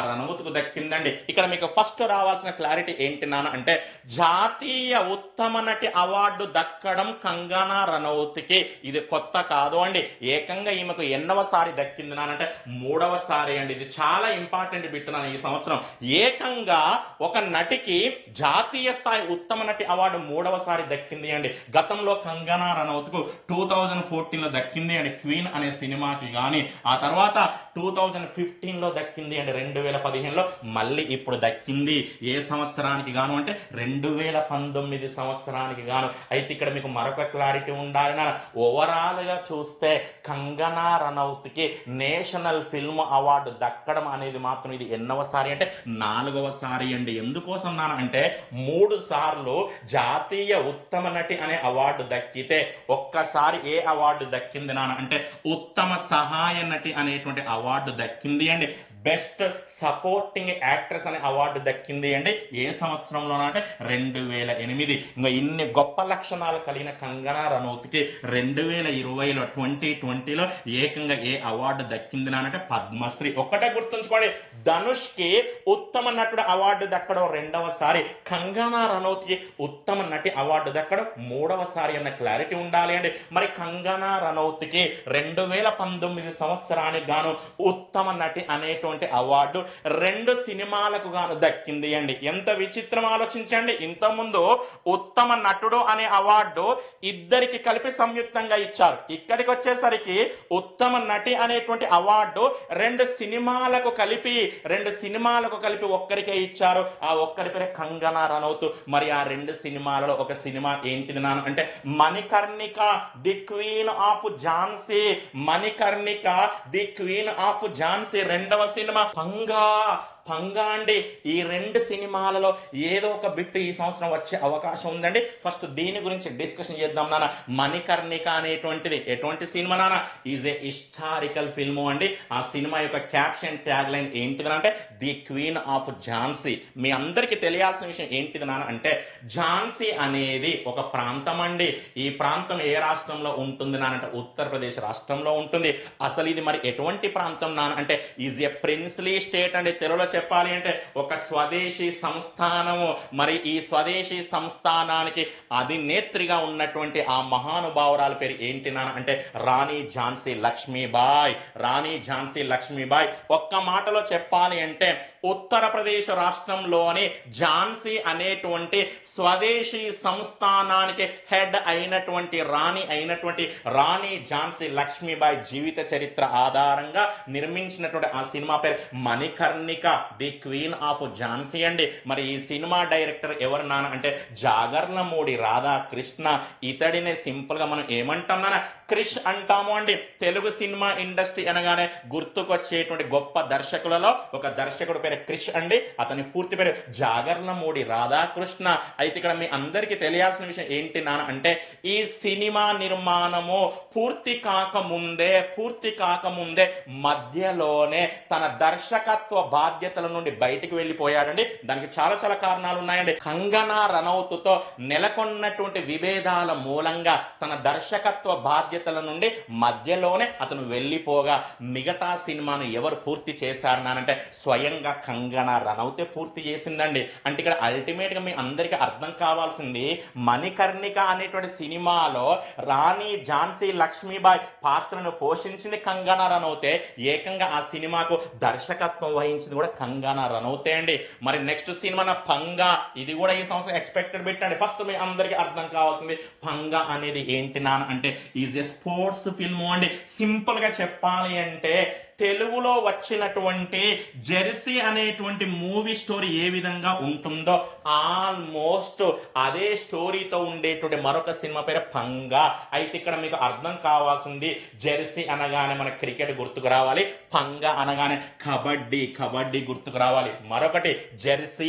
రనౌత్ కు దక్కిందండి. ఇక్కడ మీకు ఫస్ట్ రావాల్సిన క్లారిటీ ఏంటి నాన్న అంటే జాతీయ ఉత్తమ నటి అవార్డు దక్కడం కంగనా రనౌత్ కి ఇది కొత్త కాదు అండి. ఏకంగా ఈమెకు ఎన్నవసారి దక్కింది నానంటే 3వసారి అండి. ఇది చాలా ఇంపార్టెంట్ బిట్ నాన్న. ఈ సంవత్సరం ఏకంగా ఒక నటికి జాతీయ స్థాయి ఉత్తమ నటి అవార్డు 3వసారి దక్కింది అండి. గతంలో కంగనా రనౌత్ కు 2014లో దక్కింది అండి క్వీన్ అనే సినిమాకి గాని, ఆ తర్వాత 2015లో దక్కింది అండి, 2015లో మళ్ళీ ఇప్పుడు దక్కింది. ఏ సంవత్సరానికి గాను అంటే 2019 సంవత్సరానికి గాను. అయితే ఇక్కడ మీకు మరొక క్లారిటీ ఉండాలి నాన్న. ఓవరాల్ గా చూస్తే కంగనా రనౌత్ కి నేషనల్ ఫిల్మ్ అవార్డు దక్కడం అనేది మాత్రం ఇది ఎన్నవసారి అంటే 4వసారి అండి. ఎందుకోసం నాన్న అంటే 3 సార్లు జాతీయ ఉత్తమ నటి అనే అవార్డు దక్కితే ఒక్కసారి ఏ అవార్డు దక్కింది నాన్న అంటే ఉత్తమ సహాయ నటి అనేటువంటి అవార్డు దక్కింది అండి. బెస్ట్ సపోర్టింగ్ యాక్ట్రెస్ అనే అవార్డు దక్కింది అండి. ఏ సంవత్సరంలో అంటే 2008. ఇంకా ఇన్ని గొప్ప లక్షణాలు కలిగిన కంగనా రనౌత్కి 2020లో 2020లో ఏకంగా ఏ అవార్డు దక్కింది అంటే పద్మశ్రీ. ఒక్కటే గుర్తుంచుకోండి, ధనుష్ కి ఉత్తమ నటుడు అవార్డు దక్కడం 2వసారి, కంగనా రనౌత్కి ఉత్తమ నటి అవార్డు దక్కడం 3వసారి అన్న క్లారిటీ ఉండాలి అండి. మరి కంగనా రనౌత్కి 2019 సంవత్సరానికి గాను ఉత్తమ నటి అనేటువంటి అవార్డు 2 సినిమాలకు గాను దక్కింది అండి. ఎంత విచిత్రం ఆలోచించండి. ఇంతకుముందు ఉత్తమ నటుడు అనే అవార్డు ఇద్దరికి కలిపి సంయుక్తంగా ఇచ్చారు. ఇక్కడికి వచ్చేసరికి ఉత్తమ నటి అనేటువంటి అవార్డు 2 సినిమాలకు కలిపి ఒక్కరికే ఇచ్చారు. ఆ ఒక్కరి పేరే కంగనా రనౌత్. మరి ఆ 2 సినిమాలలో ఒక సినిమా ఏంటిది నాన్న అంటే Manikarnika the queen of Jhansi. Manikarnika the queen of Jhansi 2వ సినిమా పంగా అండి. ఈ రెండు సినిమాలలో ఏదో ఒక బిట్ ఈ సంవత్సరం వచ్చే అవకాశం ఉందండి. ఫస్ట్ దీని గురించి డిస్కషన్ చేద్దాం నాన్న. మణికర్ణిక అనేటువంటిది ఎటువంటి సినిమా నాన్న? ఈజ్ ఏ హిస్టారికల్ ఫిల్మ్ అండి. ఆ సినిమా యొక్క క్యాప్షన్ ట్యాగ్ లైన్ ఏంటిదనంటే ది క్వీన్ ఆఫ్ ఝాన్సీ. మీ అందరికీ తెలియాల్సిన విషయం ఏంటిది నాన్న అంటే, ఝాన్సీ అనేది ఒక ప్రాంతం అండి. ఈ ప్రాంతం ఏ రాష్ట్రంలో ఉంటుంది నానంటే ఉత్తరప్రదేశ్ రాష్ట్రంలో ఉంటుంది. అసలు ఇది మరి ఎటువంటి ప్రాంతం నాన్న అంటే ఈజ్ ఏ ప్రిన్స్లీ స్టేట్ అండి. తెలుగులో చెప్పాలి అంటే ఒక స్వదేశీ సంస్థానము. మరి ఈ స్వదేశీ సంస్థానానికి అధినేత్రిగా ఉన్నటువంటి ఆ మహానుభావురాల పేరు ఏంటి నాన్న అంటే రాణి ఝాన్సీ లక్ష్మీబాయి. రాణి ఝాన్సీ లక్ష్మీబాయి. ఒక్క మాటలో చెప్పాలి అంటే ఉత్తరప్రదేశ్ రాష్ట్రంలోని ఝాన్సీ అనేటువంటి స్వదేశీ సంస్థానానికి హెడ్ అయినటువంటి రాణి ఝాన్సీ లక్ష్మీబాయి జీవిత చరిత్ర ఆధారంగా నిర్మించినటువంటి ఆ సినిమా పేరు Manikarnika, the queen of Jhansi అండి. మరి ఈ సినిమా డైరెక్టర్ ఎవరు నాన్న అంటే జాగర్లమూడి రాధాకృష్ణ. ఇతడినే సింపుల్ గా మనం ఏమంటాం నాన్న? క్రిష్ అంటాము అండి. తెలుగు సినిమా ఇండస్ట్రీ అనగానే గుర్తుకొచ్చేటువంటి గొప్ప దర్శకులలో ఒక దర్శకుడు పేరు క్రిష్ అండి. అతని పూర్తి పేరు జాగర్లమూడి రాధాకృష్ణ. అయితే ఇక్కడ మీ అందరికీ తెలియాల్సిన విషయం ఏంటి నాన్న అంటే ఈ సినిమా నిర్మాణము పూర్తి కాకముందే మధ్యలోనే తన దర్శకత్వ బాధ్యతల నుండి బయటికి వెళ్ళిపోయాడండి. దానికి చాలా చాలా కారణాలు ఉన్నాయండి. కంగనా రనౌత్తో నెలకొన్నటువంటి విభేదాల మూలంగా తన దర్శకత్వ బాధ్యతల నుండి మధ్యలోనే అతను వెళ్ళిపోగా మిగతా సినిమాను ఎవరు పూర్తి చేశారు నానంటే స్వయంగా కంగనా రనౌతే పూర్తి చేసిందండి. అంటే ఇక్కడ అల్టిమేట్ గా మీ అందరికీ అర్థం కావాల్సింది, మణికర్ణిక అనేటువంటి సినిమాలో రాణి ఝాన్సీ లక్ష్మీబాయి పాత్రను పోషించింది కంగనా రనౌతే. ఏకంగా ఆ సినిమాకు దర్శకత్వం వహించింది కూడా కంగనా రనౌతే అండి. మరి నెక్స్ట్ సినిమా పంగా, ఇది కూడా ఈ సంవత్సరం ఎక్స్పెక్టెడ్ పెట్టండి. ఫస్ట్ మీ అందరికీ అర్థం కావాల్సింది పంగా అనేది ఏంటి నాన్న అంటే ఈజ్ ఏ స్పోర్ట్స్ ఫిల్మ్ అండి. సింపుల్ గా చెప్పాలి అంటే తెలుగులో వచ్చినటువంటి జెర్సీ అనేటువంటి మూవీ స్టోరీ ఏ విధంగా ఉంటుందో ఆల్మోస్ట్ అదే స్టోరీతో ఉండేటువంటి మరొక సినిమా పేరు పంగా. అయితే ఇక్కడ మీకు అర్థం కావాల్సింది, జెర్సీ అనగానే మన క్రికెట్ గుర్తుకు రావాలి, పంగా అనగానే కబడ్డీ గుర్తుకు రావాలి. మరొకటి జెర్సీ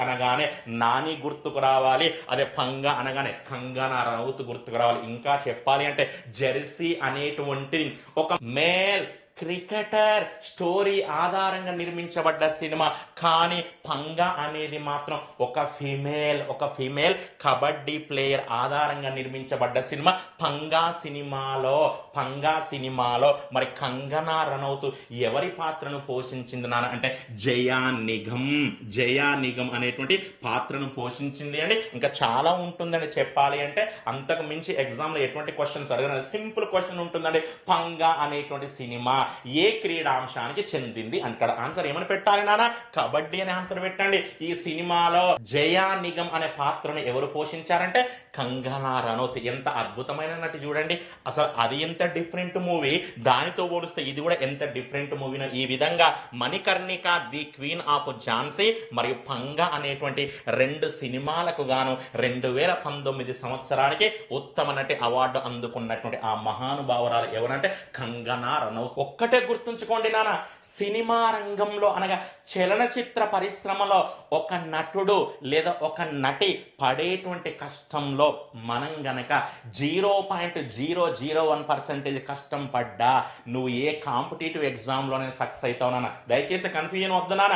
అనగానే నాని గుర్తుకు రావాలి. అదే పంగా అనగానే కంగనా రనౌత్ గుర్తుకు రావాలి. ఇంకా చెప్పాలి అంటే జెర్సీ అనేటువంటిది ఒక మేల్ క్రికెటర్ స్టోరీ ఆధారంగా నిర్మించబడ్డ సినిమా. కానీ పంగా అనేది మాత్రం ఒక ఫీమేల్ కబడ్డీ ప్లేయర్ ఆధారంగా నిర్మించబడ్డ సినిమా. పంగా సినిమాలో మరి కంగనా రనౌత్ ఎవరి పాత్రను పోషించింది నాన్న అంటే జయా నిగం అనేటువంటి పాత్రను పోషించింది అండి. ఇంకా చాలా ఉంటుందని చెప్పాలి అంటే అంతకు మించి ఎగ్జామ్ లో ఎటువంటి క్వశ్చన్స్ అడగ సింపుల్ క్వశ్చన్ ఉంటుందండి. పంగా అనేటువంటి సినిమా ఏ క్రీడాంశానికి చెందింది అంటాడు. ఆన్సర్ ఏమని పెట్టాలి నాన్న? కబడ్డీ అనే ఆన్సర్ పెట్టండి. ఈ సినిమాలో జయా నిగం అనే పాత్రను ఎవరు పోషించారంటే కంగనా రనౌత్. ఎంత అద్భుతమైన నటి చూడండి. అసలు అది ఎంత డిఫరెంట్ మూవీ, దానితో పోలిస్తే ఇది కూడా ఎంత డిఫరెంట్ మూవీనో. ఈ విధంగా Manikarnika, the queen of Jhansi మరియు పంగా అనేటువంటి రెండు సినిమాలకు గాను 2019 సంవత్సరానికి ఉత్తమ నటి అవార్డు అందుకున్నటువంటి ఆ మహానుభావురాలు ఎవరంటే కంగనా రనౌత్. ఒక్కటే గుర్తుంచుకోండి నాన్న, సినిమా రంగంలో అనగా చలనచిత్ర పరిశ్రమలో ఒక నటుడు లేదా ఒక నటి పడేటువంటి కష్టంలో మనం గనక 0.001% కష్టం పడ్డా నువ్వు ఏ కాంపిటేటివ్ ఎగ్జామ్లోనే సక్సెస్ అవుతావు నాన్న. దయచేసి కన్ఫ్యూజన్ వద్దు నాన్న.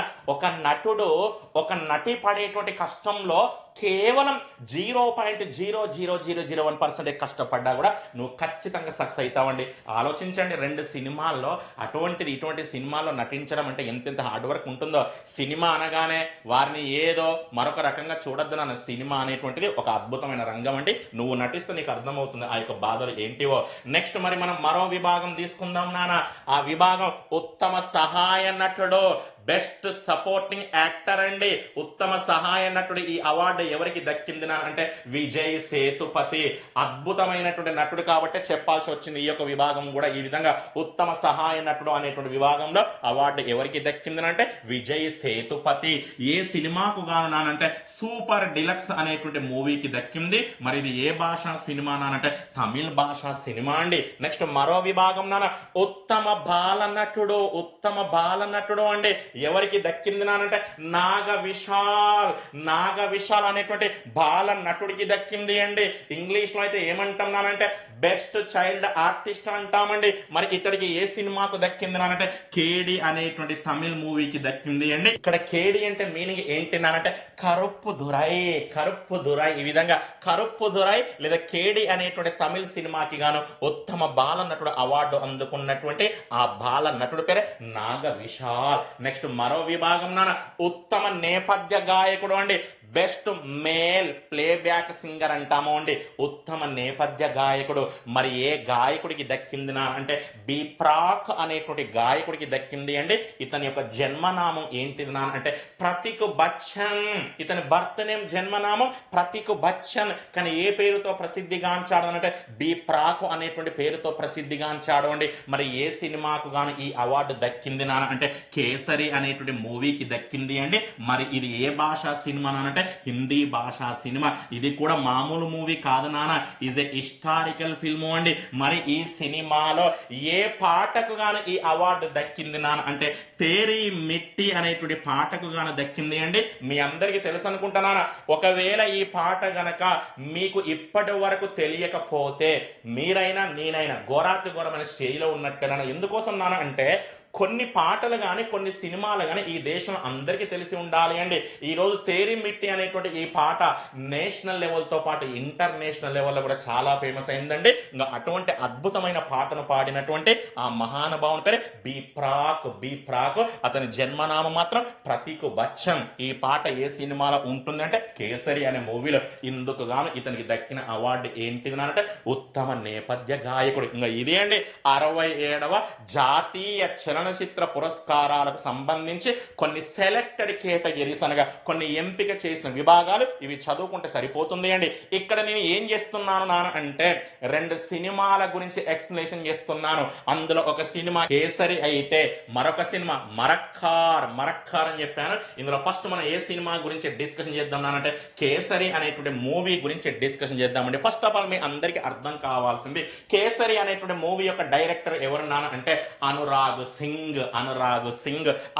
ఒక నటి పడేటువంటి కష్టంలో కేవలం 0.00001% కష్టపడ్డా కూడా నువ్వు ఖచ్చితంగా సక్సెస్ అవుతావండి. ఆలోచించండి, రెండు సినిమాల్లో ఇటువంటి సినిమాల్లో నటించడం అంటే ఎంతెంత హార్డ్ వర్క్ ఉంటుందో. సినిమా అనగానే వారిని ఏదో మరొక రకంగా చూడొద్దు నాన్న. సినిమా అనేటువంటిది ఒక అద్భుతమైన రంగం అండి. నువ్వు నటిస్తే నీకు అర్థమవుతుంది ఆ యొక్క బాధలు ఏంటివో. నెక్స్ట్ మరి మనం మరో విభాగం తీసుకుందాం నాన్న. ఆ విభాగం ఉత్తమ సహాయ నటుడు, బెస్ట్ సపోర్టింగ్ యాక్టర్ అండి. ఉత్తమ సహాయ నటుడు ఈ అవార్డు ఎవరికి దక్కింది అంటే విజయ్ సేతుపతి. అద్భుతమైనటువంటి నటుడు కాబట్టి చెప్పాల్సి వచ్చింది. ఈ యొక్క విభాగం కూడా ఈ విధంగా ఉత్తమ సహాయ నటుడు అనేటువంటి విభాగంలో అవార్డు ఎవరికి దక్కింది అంటే విజయ్ సేతుపతి. ఏ సినిమాకు గాను నానంటే సూపర్ డిలక్స్ అనేటువంటి మూవీకి దక్కింది. మరి ఇది ఏ భాషా సినిమా నానంటే తమిళ భాషా సినిమా అండి. నెక్స్ట్ మరో విభాగం నాన్న ఉత్తమ బాల నటుడు అండి. ఎవరికి దక్కింది నానంటే నాగ విశాల్ అనేటువంటి బాల నటుడికి దక్కింది అండి. ఇంగ్లీష్ లో అయితే ఏమంటాం నానంటే బెస్ట్ చైల్డ్ ఆర్టిస్ట్ అంటామండి. మరి ఇతడికి ఏ సినిమాకు దక్కింది నానంటే కేడి అనేటువంటి తమిళ్ మూవీకి దక్కింది అండి. ఇక్కడ కేడి అంటే మీనింగ్ ఏంటి నానంటే కరుప్పు దురై. ఈ విధంగా కరుప్పు దురై లేదా కేడి అనేటువంటి తమిళ్ సినిమాకి గాను ఉత్తమ బాల నటుడు అవార్డు అందుకున్నటువంటి ఆ బాల నటుడు పేరే నాగ విశాల్. నెక్స్ట్ మరో విభాగం నాన్న ఉత్తమ నేపథ్య గాయకుడు అండి. బెస్ట్ మేల్ ప్లేబ్యాక్ సింగర్ అంటాము అండి. ఉత్తమ నేపథ్య గాయకుడు మరి ఏ గాయకుడికి దక్కింది నా అంటే బి ప్రాక్ అనేటువంటి గాయకుడికి దక్కింది అండి. ఇతని యొక్క జన్మనామం ఏంటిది నా అంటే ప్రతీక్ బచ్చన్. ఇతని బర్త్ నేమ్ జన్మనామం ప్రతీక్ బచ్చన్. కానీ ఏ పేరుతో ప్రసిద్ధిగాంచాడు అంటే బి ప్రాక్ అనేటువంటి పేరుతో ప్రసిద్ధిగాంచాడు అండి. మరి ఏ సినిమాకు గాను ఈ అవార్డు దక్కింది నా అంటే కేసరి అనేటువంటి మూవీకి దక్కింది అండి. మరి ఇది ఏ భాషా సినిమా అంటే హిందీ భాషా సినిమా. ఇది కూడా మామూలు మూవీ కాదు నాన్న, ఈజ్ ఏ హిస్టారికల్ ఫిల్మ్ అండి. మరి ఈ సినిమాలో ఏ పాటకు గాను ఈ అవార్డు దక్కింది నాన్న అంటే తేరీ మిట్టి అనేటువంటి పాటకు గాను దక్కింది అండి. మీ అందరికీ తెలుసు అనుకుంటున్నానా? ఒకవేళ ఈ పాట గనక మీకు ఇప్పటి వరకు తెలియకపోతే మీరైనా నేనైనా ఘోరాతి ఘోరమైన స్టేజ్లో ఉన్నట్టుగా. ఎందుకోసం నాన్న అంటే కొన్ని పాటలు కానీ కొన్ని సినిమాలు కానీ ఈ దేశంలో అందరికీ తెలిసి ఉండాలి అండి. ఈ రోజు తేరి మిట్టి అనేటువంటి ఈ పాట నేషనల్ లెవెల్తో పాటు ఇంటర్నేషనల్ లెవెల్లో కూడా చాలా ఫేమస్ అయిందండి. ఇంకా అటువంటి అద్భుతమైన పాటను పాడినటువంటి ఆ మహానుభావుని పేరు బి ప్రాక్. అతని జన్మనామం మాత్రం ప్రతీక్ బచ్చన్. ఈ పాట ఏ సినిమాలో ఉంటుందంటే కేసరి అనే మూవీలో. ఇందుకు గాను ఇతనికి దక్కిన అవార్డు ఏంటిది అంటే ఉత్తమ నేపథ్య గాయకుడు. ఇంకా ఇదే అండి 67వ జాతీయ చలనచిత్ర పురస్కారాలకు సంబంధించి కొన్ని సెలెక్టెడ్ కేటగిరీస్ అనగా కొన్ని ఎంపిక చేసిన విభాగాలు. ఇవి చదువుకుంటే సరిపోతుంది అండి. ఇక్కడ నేను ఏం చేస్తున్నాను నాన్న అంటే 2 సినిమాల గురించి ఎక్స్ప్లెనేషన్ చేస్తున్నాను. అందులో ఒక సినిమా కేసరి అయితే మరొక సినిమా మరక్కార్ అని చెప్పాను. ఇందులో ఫస్ట్ మనం ఏ సినిమా గురించి డిస్కషన్ చేద్దాం నానంటే కేసరి అనేటువంటి మూవీ గురించి డిస్కషన్ చేద్దామండి. ఫస్ట్ ఆఫ్ ఆల్ మీ అందరికీ అర్థం కావాల్సింది కేసరి అనేటువంటి మూవీ యొక్క డైరెక్టర్ ఎవరు నాన్న అంటే అనురాగ్ సింగ్.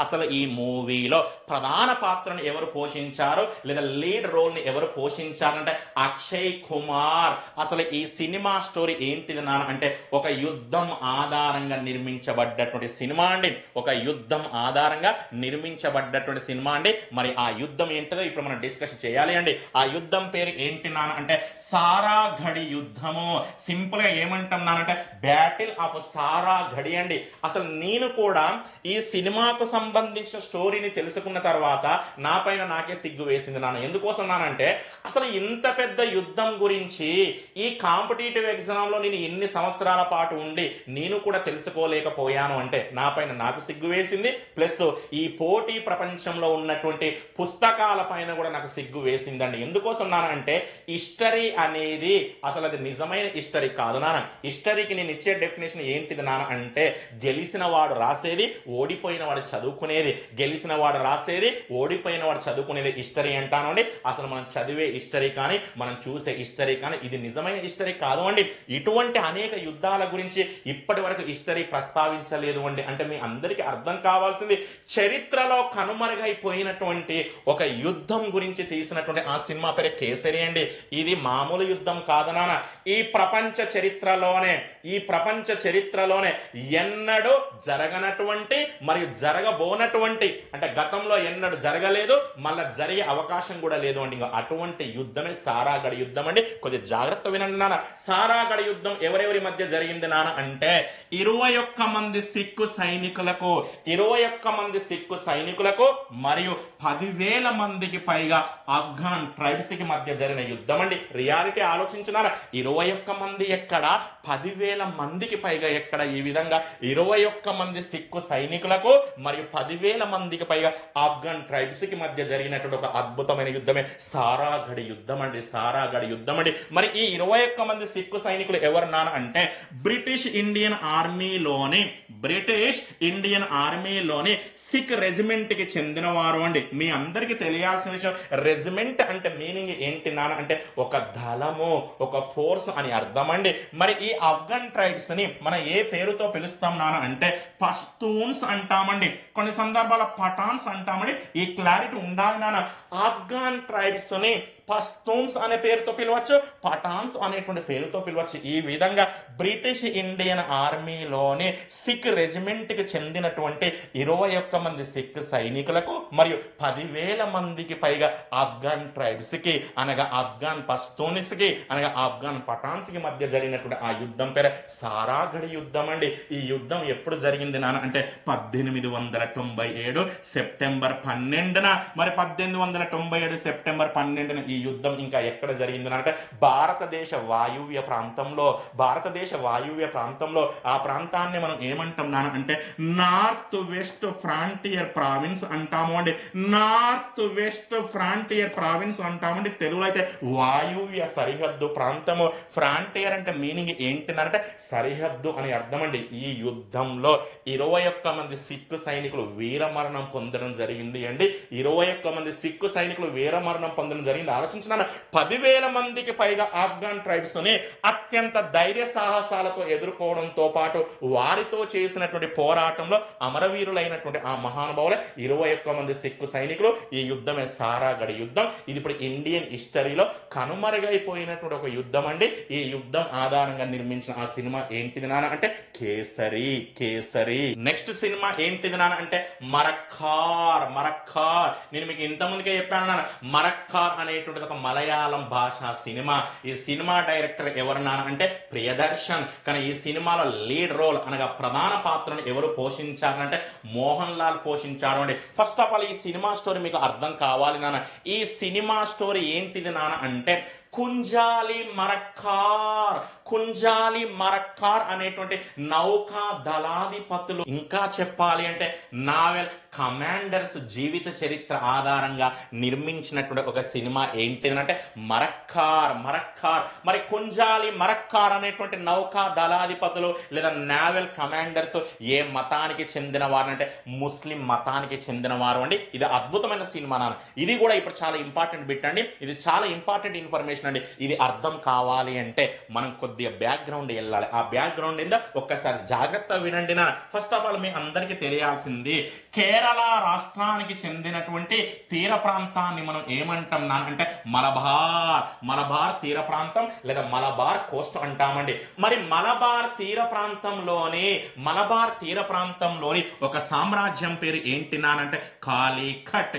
అసలు ఈ మూవీలో ప్రధాన పాత్రను ఎవరు పోషించారు లేదా లీడ్ రోల్ ని ఎవరు పోషించారంటే అక్షయ్ కుమార్. అసలు ఈ సినిమా స్టోరీ ఏంటిది నాన్న అంటే ఒక యుద్ధం ఆధారంగా నిర్మించబడ్డటువంటి సినిమా అండి. ఒక యుద్ధం ఆధారంగా నిర్మించబడ్డటువంటి సినిమా అండి. మరి ఆ యుద్ధం ఏంటిదో ఇప్పుడు మనం డిస్కషన్ చేయాలి అండి. ఆ యుద్ధం పేరు ఏంటి నాన్న అంటే సారాఘడి యుద్ధము. సింపుల్ గా ఏమంటాం నానంటే బ్యాటిల్ ఆఫ్ సారాఘడి అండి. అసలు నేను కూడా ఈ సినిమాకు సంబంధించిన స్టోరీని తెలుసుకున్న తర్వాత నా పైన నాకే సిగ్గు వేసింది నాన్న. ఎందుకోసం నానంటే అసలు ఇంత పెద్ద యుద్ధం గురించి ఈ కాంపిటేటివ్ ఎగ్జామ్ లో నేను ఎన్ని సంవత్సరాల పాటు ఉండి నేను కూడా తెలుసుకోలేకపోయాను అంటే నా పైన నాకు సిగ్గు వేసింది. ప్లస్ ఈ పోటీ ప్రపంచంలో ఉన్నటువంటి పుస్తకాల పైన కూడా నాకు సిగ్గు వేసిందండి. ఎందుకోసం నాన్న అంటే హిస్టరీ అనేది అసలు అది నిజమైన హిస్టరీ కాదు నాన్న. హిస్టరీకి నేను ఇచ్చే డెఫినేషన్ ఏంటిది నాన్న అంటే గెలిచిన వాడు రాసేది, ఓడిపోయిన వాడు చదువుకునేది. గెలిచిన వాడు రాసేది, ఓడిపోయిన వాడు చదువుకునేది హిస్టరీ అంటానండి. అసలు మనం చదివే హిస్టరీ కానీ మనం చూసే హిస్టరీ కానీ ఇది నిజమైన హిస్టరీ కాదు అండి. ఇటువంటి అనేక యుద్ధాల గురించి ఇప్పటి వరకు హిస్టరీ ప్రస్తావించలేదు అండి. అంటే మీ అందరికీ అర్థం కావాల్సింది చరిత్రలో కనుమరుగైపోయినటువంటి ఒక యుద్ధం గురించి తీసినటువంటి ఆ సినిమా పేరు కేసరి అండి. ఇది మామూలు యుద్ధం కాదు నాన్న. ఈ ప్రపంచ చరిత్రలోనే ఎన్నడూ జరగనటువంటి మరియు జరగబోనటువంటి అంటే గతంలో ఎన్నడూ జరగలేదు, మళ్ళా జరిగే అవకాశం కూడా లేదు అండి. అటువంటి యుద్ధమే సారాగఢ యుద్ధం అండి. కొద్దిగా జాగ్రత్త వినండి నాన్న. సారాగఢ యుద్ధం ఎవరెవరి మధ్య జరిగింది నాన్న అంటే 21 మంది సిక్కు సైనికులకు మరియు 10,000 మందికి పైగా ఆఫ్ఘన్ ట్రైబ్స్ కి మధ్య జరిగిన యుద్ధం అండి. రియాలిటీ ఆలోచించినారా? 21 మంది ఎక్కడ, 10,000 మందికి పైగా ఎక్కడ? ఈ విధంగా 21 మంది సిక్కు సైనికులకు మరియు 10,000 మందికి పైగా ఆఫ్ఘన్ ట్రైబ్స్ కి మధ్య జరిగినటువంటి ఒక అద్భుతమైన యుద్ధమే సారాగఢ యుద్ధం అండి. మరి ఈ 21 మంది సిక్కు సైనికులు ఎవరు నాన్న అంటే బ్రిటిష్ ఇండియన్ ఆర్మీలోని సిక్ రెజిమెంట్ కి చెందిన వారు అండి. మీ అందరికి తెలియాల్సిన విషయం, రెజిమెంట్ అంటే మీనింగ్ ఏంటి నాన్న అంటే ఒక దళము, ఒక ఫోర్స్ అని అర్థం అండి. మరి ఈ ఆఫ్ఘన్ ట్రైబ్స్ ని మనం ఏ పేరుతో పిలుస్తాం నాన్న అంటే పస్తూన్స్ అంటామండి, కొన్ని సందర్భాల పఠాన్స్ అంటామండి. ఈ క్లారిటీ ఉండాలి నాన్న. ఆఫ్ఘాన్ ట్రైబ్స్ ని పస్తూన్స్ అనే పేరుతో పిలవచ్చు, పఠాన్స్ అనేటువంటి పేరుతో పిలవచ్చు. ఈ విధంగా బ్రిటిష్ ఇండియన్ ఆర్మీలోని సిక్ రెజిమెంట్ కి చెందినటువంటి 21 మంది సిక్ సైనికులకు మరియు 10,000 మందికి పైగా ఆఫ్ఘాన్ ట్రైబ్స్ కి అనగా ఆఫ్ఘాన్ పస్తూన్స్ కి అనగా ఆఫ్ఘాన్ పఠాన్స్ కి మధ్య జరిగినటువంటి ఆ యుద్ధం పేరు సారాగఢి యుద్ధం అండి. ఈ యుద్ధం ఎప్పుడు జరిగింది నాన్న అంటే 1897 సెప్టెంబర్ 12న. మరి 1897 సెప్టెంబర్ 12న ఈ యుద్ధం ఇంకా ఎక్కడ జరిగింది అంటే భారతదేశ వాయువ్య ప్రాంతంలో ఆ ప్రాంతాన్ని మనం ఏమంటాం నాన్న అంటే నార్త్ వెస్ట్ ఫ్రాంటియర్ ప్రావిన్స్ అంటాము అండి. నార్త్ వెస్ట్ ఫ్రాంటియర్ ప్రావిన్స్ అంటామండి. తెలుగులో అయితే వాయువ్య సరిహద్దు ప్రాంతము. ఫ్రాంటియర్ అంటే మీనింగ్ ఏంటినంటే సరిహద్దు అని అర్థం అండి. ఈ యుద్ధంలో 21 మంది సిక్కు సైనికులు వీరమరణం పొందడం జరిగింది అండి. 21 మంది సిక్కు సైనికులు వీరమరణం పొందడం జరిగింది. ఆలోచించిన 10,000 మందికి పైగా ఆఫ్ఘాన్ ట్రైబ్స్ ని అత్యంత ధైర్య సాహసాలతో ఎదుర్కోవడంతో పాటు వారితో చేసినటువంటి పోరాటంలో అమరవీరులైనటువంటి ఆ మహానుభావుల 21 మంది సిక్కు సైనికులు. ఈ యుద్ధమే సారాగఢి యుద్ధం. ఇది ఇప్పుడు ఇండియన్ హిస్టరీలో కనుమరుగైపోయినటువంటి ఒక యుద్ధం అండి. ఈ యుద్ధం ఆధారంగా నిర్మించిన ఆ సినిమా ఏంటిది నాన్న అంటే కేసరి. నెక్స్ట్ సినిమా ఏంటిది నాన్న అంటే మరక్కార్. నేను మీకు ఇంత ముందుకే చెప్పాను నాన్న, మరక్కార్ అనేటువంటిది ఒక మలయాళం భాషా సినిమా. ఈ సినిమా డైరెక్టర్ ఎవరు నాన్న అంటే ప్రియదర్శన్. కానీ ఈ సినిమాలో లీడ్ రోల్ అనగా ప్రధాన పాత్రను ఎవరు పోషించారంటే మోహన్ లాల్ పోషించారు అండి. ఫస్ట్ ఆఫ్ ఆల్ ఈ సినిమా స్టోరీ మీకు అర్థం కావాలి నాన్న. ఈ సినిమా స్టోరీ ఏంటిది నాన్న అంటే కుంజాలి మరక్కార్ అనేటువంటి నౌకా దళాధిపతులు, ఇంకా చెప్పాలి అంటే నావెల్ కమాండర్స్ జీవిత చరిత్ర ఆధారంగా నిర్మించినటువంటి ఒక సినిమా ఏంటిదంటే మరక్కార్. మరి కుంజాలి మరక్కార్ అనేటువంటి నౌకా దళాధిపతులు లేదా నావెల్ కమాండర్స్ ఏ మతానికి చెందిన వారు అంటే ముస్లిం మతానికి చెందిన వారు అండి. ఇది అద్భుతమైన సినిమా నాన్న. ఇది కూడా ఇప్పుడు చాలా ఇంపార్టెంట్ బిట్ అండి. ఇది చాలా ఇంపార్టెంట్ ఇన్ఫర్మేషన్ అండి. ఇది అర్థం కావాలి అంటే మనం కొద్దిగా బ్యాక్గ్రౌండ్ వెళ్ళాలి. ఆ బ్యాక్గ్రౌండ్ ఏందో ఒక్కసారి జాగ్రత్త వినండి నా. ఫస్ట్ ఆఫ్ ఆల్ మీ అందరికీ తెలియాల్సింది, కేరళ రాష్ట్రానికి చెందినటువంటి తీర ప్రాంతాన్ని మనం ఏమంటాం నా అంటే మలబార్ తీర ప్రాంతం లేదా మలబార్ కోస్ట్ అంటామండి. మరి మలబార్ తీర ప్రాంతంలోని ఒక సామ్రాజ్యం పేరు ఏంటి నానంటే కాలికట్.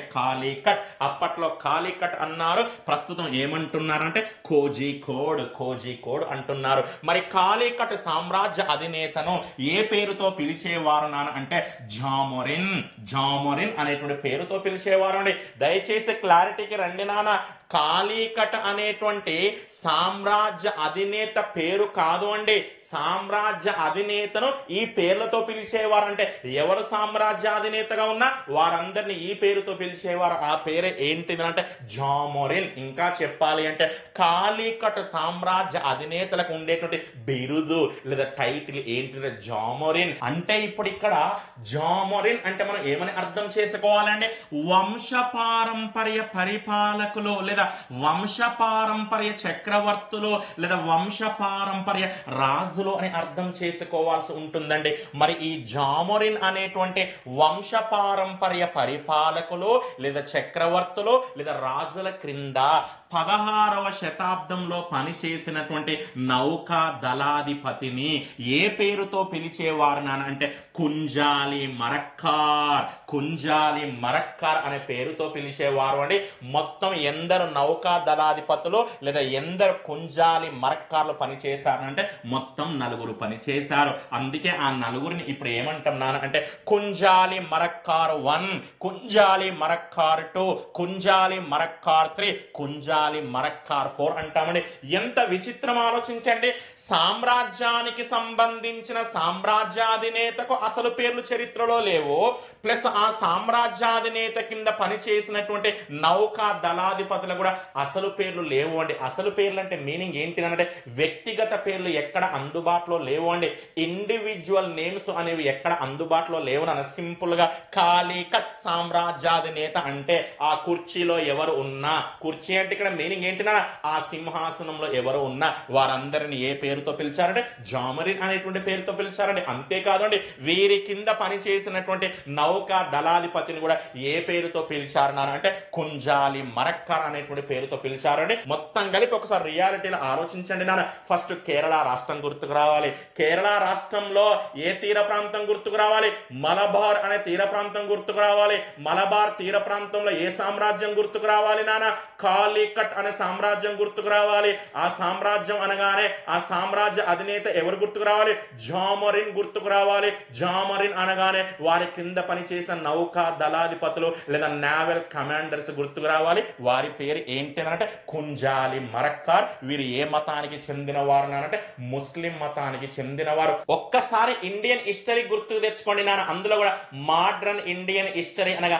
అప్పట్లో కాలికట్ అన్నారు, ప్రస్తుతం ఏమంటున్నారంటే కోజికోడ్ అంటున్నారు. మరి కాలికట్ సామ్రాజ్య అధినేతను ఏ పేరుతో పిలిచేవారు నాన్న అంటే జామోరిన్ అనేటువంటి పేరుతో పిలిచేవారు అండి. దయచేసి క్లారిటీకి రండి నాన్న. కాలికట్ అనేటువంటి సామ్రాజ్య అధినేత పేరు కాదు అండి. సామ్రాజ్య అధినేతను ఈ పేర్లతో పిలిచేవారు. అంటే ఎవరు సామ్రాజ్య అధినేతగా ఉన్నా వారందరినీ ఈ పేరుతో పిలిచేవారు. ఆ పేరే ఏంటిది అంటే జామోరిన్. ఇంకా చెప్పాలి అంటే కాలికట్ సామ్రాజ్య అధినేతలకు ఉండేటువంటి బిరుదు లేదా టైటిల్ ఏంటిది జామోరిన్. అంటే ఇప్పుడు ఇక్కడ జామోరిన్ అంటే మనం ఏమని అర్థం చేసుకోవాలంటే వంశపారంపర్య పరిపాలకులు లేదా వంశపారంపర్య చక్రవర్తులు లేదా వంశపారంపర్య రాజులు అని అర్థం చేసుకోవాల్సి ఉంటుందండి. మరి ఈ జామోరిన్ అనేటువంటి వంశపారంపర్య పరిపాలకులు లేదా చక్రవర్తులు లేదా రాజుల క్రింద 16వ శతాబ్దంలో పనిచేసినటువంటి నౌకా దళాధిపతిని ఏ పేరుతో పిలిచేవారు నాన్న అంటే కుంజాలి మరక్కార్ అనే పేరుతో పిలిచేవారు అండి. మొత్తం ఎందరు నౌకా దళాధిపతులు లేదా ఎందరు కుంజాలి మరక్కార్లు పనిచేశారంటే మొత్తం 4 పనిచేశారు. అందుకే ఆ 4ని ఇప్పుడు ఏమంటాం నాన్న అంటే కుంజాలి మరక్కార్ 1, కుంజాలి మరక్కార్ 2, కుంజాలి మరక్కార్ 3, కుంజాలి మరక్కార్ 4 అంటామండి. ఎంత విచిత్రం ఆలోచించండి. సామ్రాజ్యానికి సంబంధించిన సామ్రాజ్యాధినేతకు అసలు పేర్లు చరిత్రలో లేవు, ప్లస్ ఆ సామ్రాజ్యాధినేత కింద పనిచేసినటువంటి నౌకా దళాధిపతులు కూడా అసలు పేర్లు లేవు అండి. అసలు పేర్లు అంటే మీనింగ్ ఏంటి అంటే వ్యక్తిగత పేర్లు ఎక్కడ అందుబాటులో లేవు అండి. ఇండివిజువల్ నేమ్స్ అనేవి ఎక్కడ అందుబాటులో లేవు అన్న. సింపుల్ గా కాలికట్ సామ్రాజ్యాధినేత అంటే ఆ కుర్చీలో ఎవరు ఉన్నా, కుర్చీ అంటే ఇక్కడ మీనింగ్ ఏంటినా ఆ సింహాసనంలో ఎవరు ఉన్నా వారందరిని ఏ పేరుతో పిలిచారంటే జామరిన్ అనేటువంటి పేరుతో పిలిచారండి. అంతేకాదండి వీరి కింద పనిచేసినటువంటి నౌకా దళాధిపతిని కూడా ఏ పేరుతో పిలిచారు అంటే కుంజాలి మరక్కర్ అనేటువంటి పేరుతో పిలిచారండి. మొత్తం కలిపి ఒకసారి రియాలిటీలో ఆలోచించండి నాన్న. ఫస్ట్ కేరళ రాష్ట్రం గుర్తుకు రావాలి. కేరళ రాష్ట్రంలో ఏ తీర ప్రాంతం గుర్తుకు రావాలి? మలబార్ అనే తీర ప్రాంతం గుర్తుకు రావాలి. మలబార్ తీర ప్రాంతంలో ఏ సామ్రాజ్యం గుర్తుకు రావాలి నాన్న? కాలికట్ అనే సామ్రాజ్యం గుర్తుకు రావాలి. ఆ సామ్రాజ్యం అనగానే ఆ సామ్రాజ్య అధినేత ఎవరు గుర్తుకు రావాలి? జామరిన్ గుర్తుకు రావాలి. జామరిన్ అనగానే వారి కింద పనిచేసిన నౌకా దళాధిపతులు లేదా నావల్ కమాండర్స్ గుర్తుకు రావాలి. వారి పేరు ఏంటంటే కుంజాలి మరక్కర్. వీరు ఏ మతానికి చెందిన వారు అంటే ముస్లిం మతానికి చెందిన వారు. ఒక్కసారి ఇండియన్ హిస్టరీ గుర్తుకు తెచ్చుకోండి నాన్న. అందులో కూడా మోడర్న్ ఇండియన్ హిస్టరీ అనగా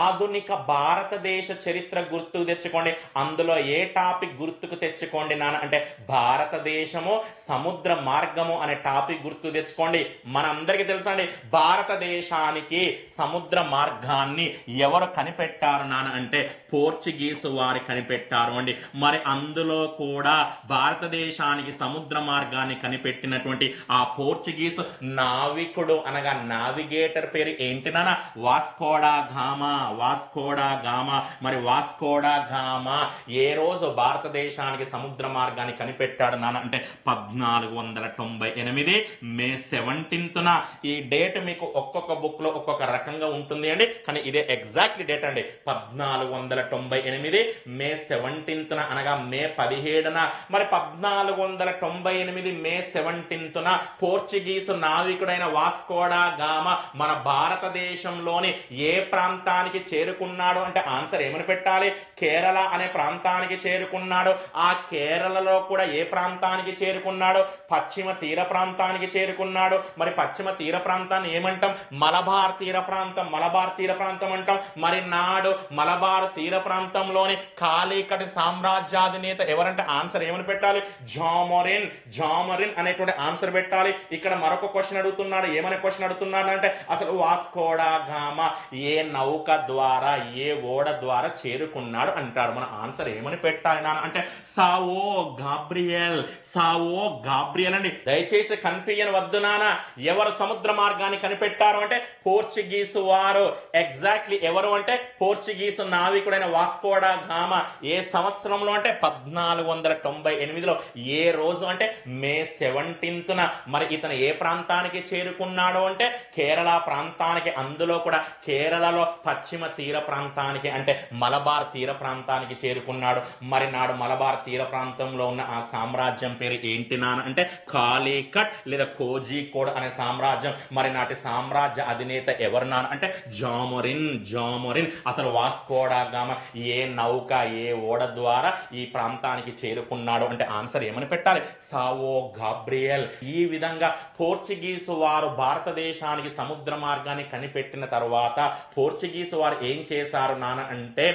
ఆధునిక భారతదేశ చరిత్ర గుర్తుకు తెచ్చుకోండి. అందులో ఏ టాపిక్ గుర్తుకు తెచ్చుకోండి నాన్న అంటే భారతదేశము సముద్ర మార్గము అనే టాపిక్ గుర్తుకు తెచ్చుకోండి. మనందరికీ తెలుసా అండి భారతదేశానికి సముద్ర మార్గాన్ని ఎవరు కనిపెట్టారు నాన్న అంటే పోర్చుగీసు వారు కనిపెట్టారు అండి. మరి అందులో కూడా భారతదేశానికి సముద్ర మార్గాన్ని కనిపెట్టినటువంటి ఆ పోర్చుగీస్ నావికుడు అనగా నావిగేటర్ పేరు ఏంటి నాన్న? Vasco da gamma. Vasco da gamma. మరి వాస్కోడా గామా ఏ రోజు భారతదేశానికి సముద్ర మార్గాన్ని కనిపెట్టాడు నాన్న అంటే 1498 మే 17న. ఈ డేట్ మీకు ఒక్కొక్క బుక్ లో ఒక్కొక్క రకంగా ఉంటుంది అండి, కానీ ఇదే ఎగ్జాక్ట్ డేట్ అండి. 1498 మే 17న అనగా మే 17న. మరి 1498 మే 17న పోర్చుగీసు నావికుడైన వాస్కోడా గామా మన భారతదేశంలోని ఏ ప్రాంతానికి చేరుకున్నాడు అంటే ఆన్సర్ ఏమని పెట్టాలి? కేరళ అనే ప్రాంతానికి చేరుకున్నాడు. ఆ కేరళలో కూడా ఏ ప్రాంతానికి చేరుకున్నాడు? పశ్చిమ తీర ప్రాంతానికి చేరుకున్నాడు. మరి పశ్చిమ తీర ప్రాంతాన్ని ఏమంటాం? మలబార్ తీర ప్రాంతం. మలబార్ తీర ప్రాంతం అంటాం. మరి నాడు మలబార్ తీర ప్రాంతంలోని కాలికట్ సామ్రాజ్యాధినేత ఎవరంటే ఆన్సర్ ఏమని పెట్టాలి? జామరిన్. జామరిన్ అనేటువంటి ఆన్సర్ పెట్టాలి. ఇక్కడ మరొక క్వశ్చన్ అడుగుతున్నాడు. ఏమనే క్వశ్చన్ అడుగుతున్నాడు అంటే అసలు వాస్కోడా గామా ఏ నౌక ద్వారా ఏ ఓడ ద్వారా చేరుకున్నాడు అంటాడు. మన ఆన్సర్ ఏమని పెట్టాలి నాన్న అంటే సావో గాబ్రియల్. సావో గాబ్రియల్ అండి. దయచేసి కన్ఫ్యూజన్ వద్దు నాన్న. ఎవరు సముద్ర మార్గాన్ని కనిపెట్టారు అంటే పోర్చుగీసు వారు. ఎగ్జాక్ట్లీ ఎవరు అంటే పోర్చుగీసు నావికుడైన వాస్కోడా గామా. ఏ సంవత్సరంలో అంటే 1498లో. ఏ రోజు అంటే మే 17న. మరి ఇతను ఏ ప్రాంతానికి చేరుకున్నాడు అంటే కేరళ ప్రాంతానికి. అందులో కూడా కేరళలో పశ్చిమ తీర ప్రాంతానికి అంటే మలబార్ తీర ప్రాంతానికి చేరుకున్నాడు. మరి నాడు మలబార్ తీర ప్రాంతంలో ఉన్న ఆ సామ్రాజ్యం పేరు ఏంటి నాన్న అంటే కాలికట్ లేదా కోజికోడ్ అనే సామ్రాజ్యం. మరి నాటి సామ్రాజ్య అధినేత ఎవరు నాన్న అంటే జామరిన్. జామరిన్. అసలు వాస్కోడా గామా ఏ నౌక ఏ ఓడ ద్వారా ఈ ప్రాంతానికి చేరుకున్నాడు అంటే ఆన్సర్ ఏమని పెట్టాలి? సావో గాబ్రియల్. ఈ విధంగా పోర్చుగీసు వారు భారతదేశానికి సముద్ర మార్గాన్ని కనిపెట్టిన తర్వాత పోర్చుగీసు వారు ఏం చేశారు నాన్న అంటే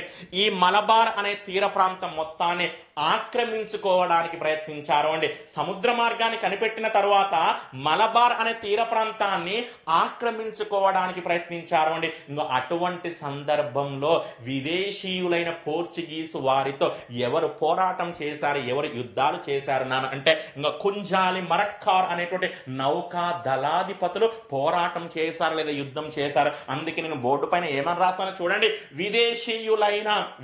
ఈ మలబార్ అనే తీర ప్రాంతం మొత్తాన్ని ఆక్రమించుకోవడానికి ప్రయత్నించారు అండి. సముద్ర మార్గాన్ని కనిపెట్టిన తర్వాత మలబార్ అనే తీర ప్రాంతాన్ని ఆక్రమించుకోవడానికి ప్రయత్నించారు అండి. ఇంకా అటువంటి సందర్భంలో విదేశీయులైన పోర్చుగీసు వారితో ఎవరు పోరాటం చేశారు, ఎవరు యుద్ధాలు చేశారు నాన్న అంటే ఇంకా కుంజాలి మరక్కర్ అనేటువంటి నౌకా దళాధిపతులు పోరాటం చేశారు లేదా యుద్ధం చేశారు. అందుకే నేను బోర్డు పైన ఏమని రాశాను చూడండి.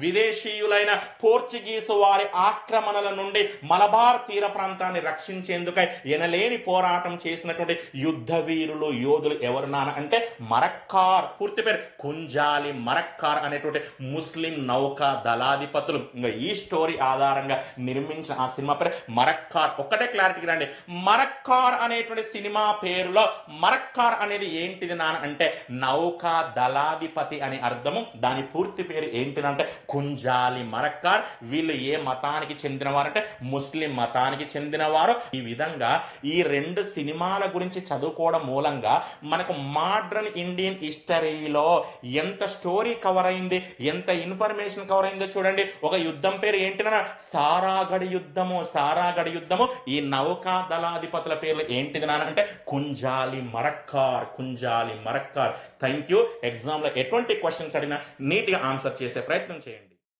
విదేశీయులైన పోర్చుగీసు వారి ఆక్రమణల నుండి మలబార్ తీర ప్రాంతాన్ని రక్షించేందుకై ఎనలేని పోరాటం చేసినటువంటి యుద్ధ వీరులు యోధులు ఎవరు నాన్న అంటే మరక్కర్. పూర్తి పేరు కుంజాలి మరక్కర్ అనేటువంటి ముస్లిం నౌకా దళాధిపతులు. ఇంకా ఈ స్టోరీ ఆధారంగా నిర్మించిన ఆ సినిమా పేరు మరక్కర్. ఒక్కటే క్లారిటీ రండి. మరక్కర్ అనేటువంటి సినిమా పేరులో మరక్కర్ అనేది ఏంటిది నాన్న అంటే నౌకా దళాధిపతి అని అర్థము. దాని పూర్తి పేరు ఏంటిదంటే కుంజాలి మరక్కర్. వీళ్ళు ఏ మతానికి చెందినవారంటే ముస్లిం మతానికి చెందినవారు. ఈ విధంగా ఈ రెండు సినిమాల గురించి చదువుకోవడం మూలంగా మనకు మోడర్న్ ఇండియన్ హిస్టరీలో ఎంత స్టోరీ కవర్ అయింది, ఎంత ఇన్ఫర్మేషన్ కవర్ అయిందో చూడండి. ఒక యుద్ధం పేరు ఏంటినా సారాగఢ్ యుద్ధము. సారాగఢ్ యుద్ధము. ఈ నౌకా దళాధిపతుల పేర్లు ఏంటిది నాన్న అంటే Kunjali Marakkar. Kunjali Marakkar. Thank you. Exam లో ఎటువంటి క్వశ్చన్స్ అడిగినా నీట్ గా ఆన్సర్ చేసే ప్రయత్నం చేయండి.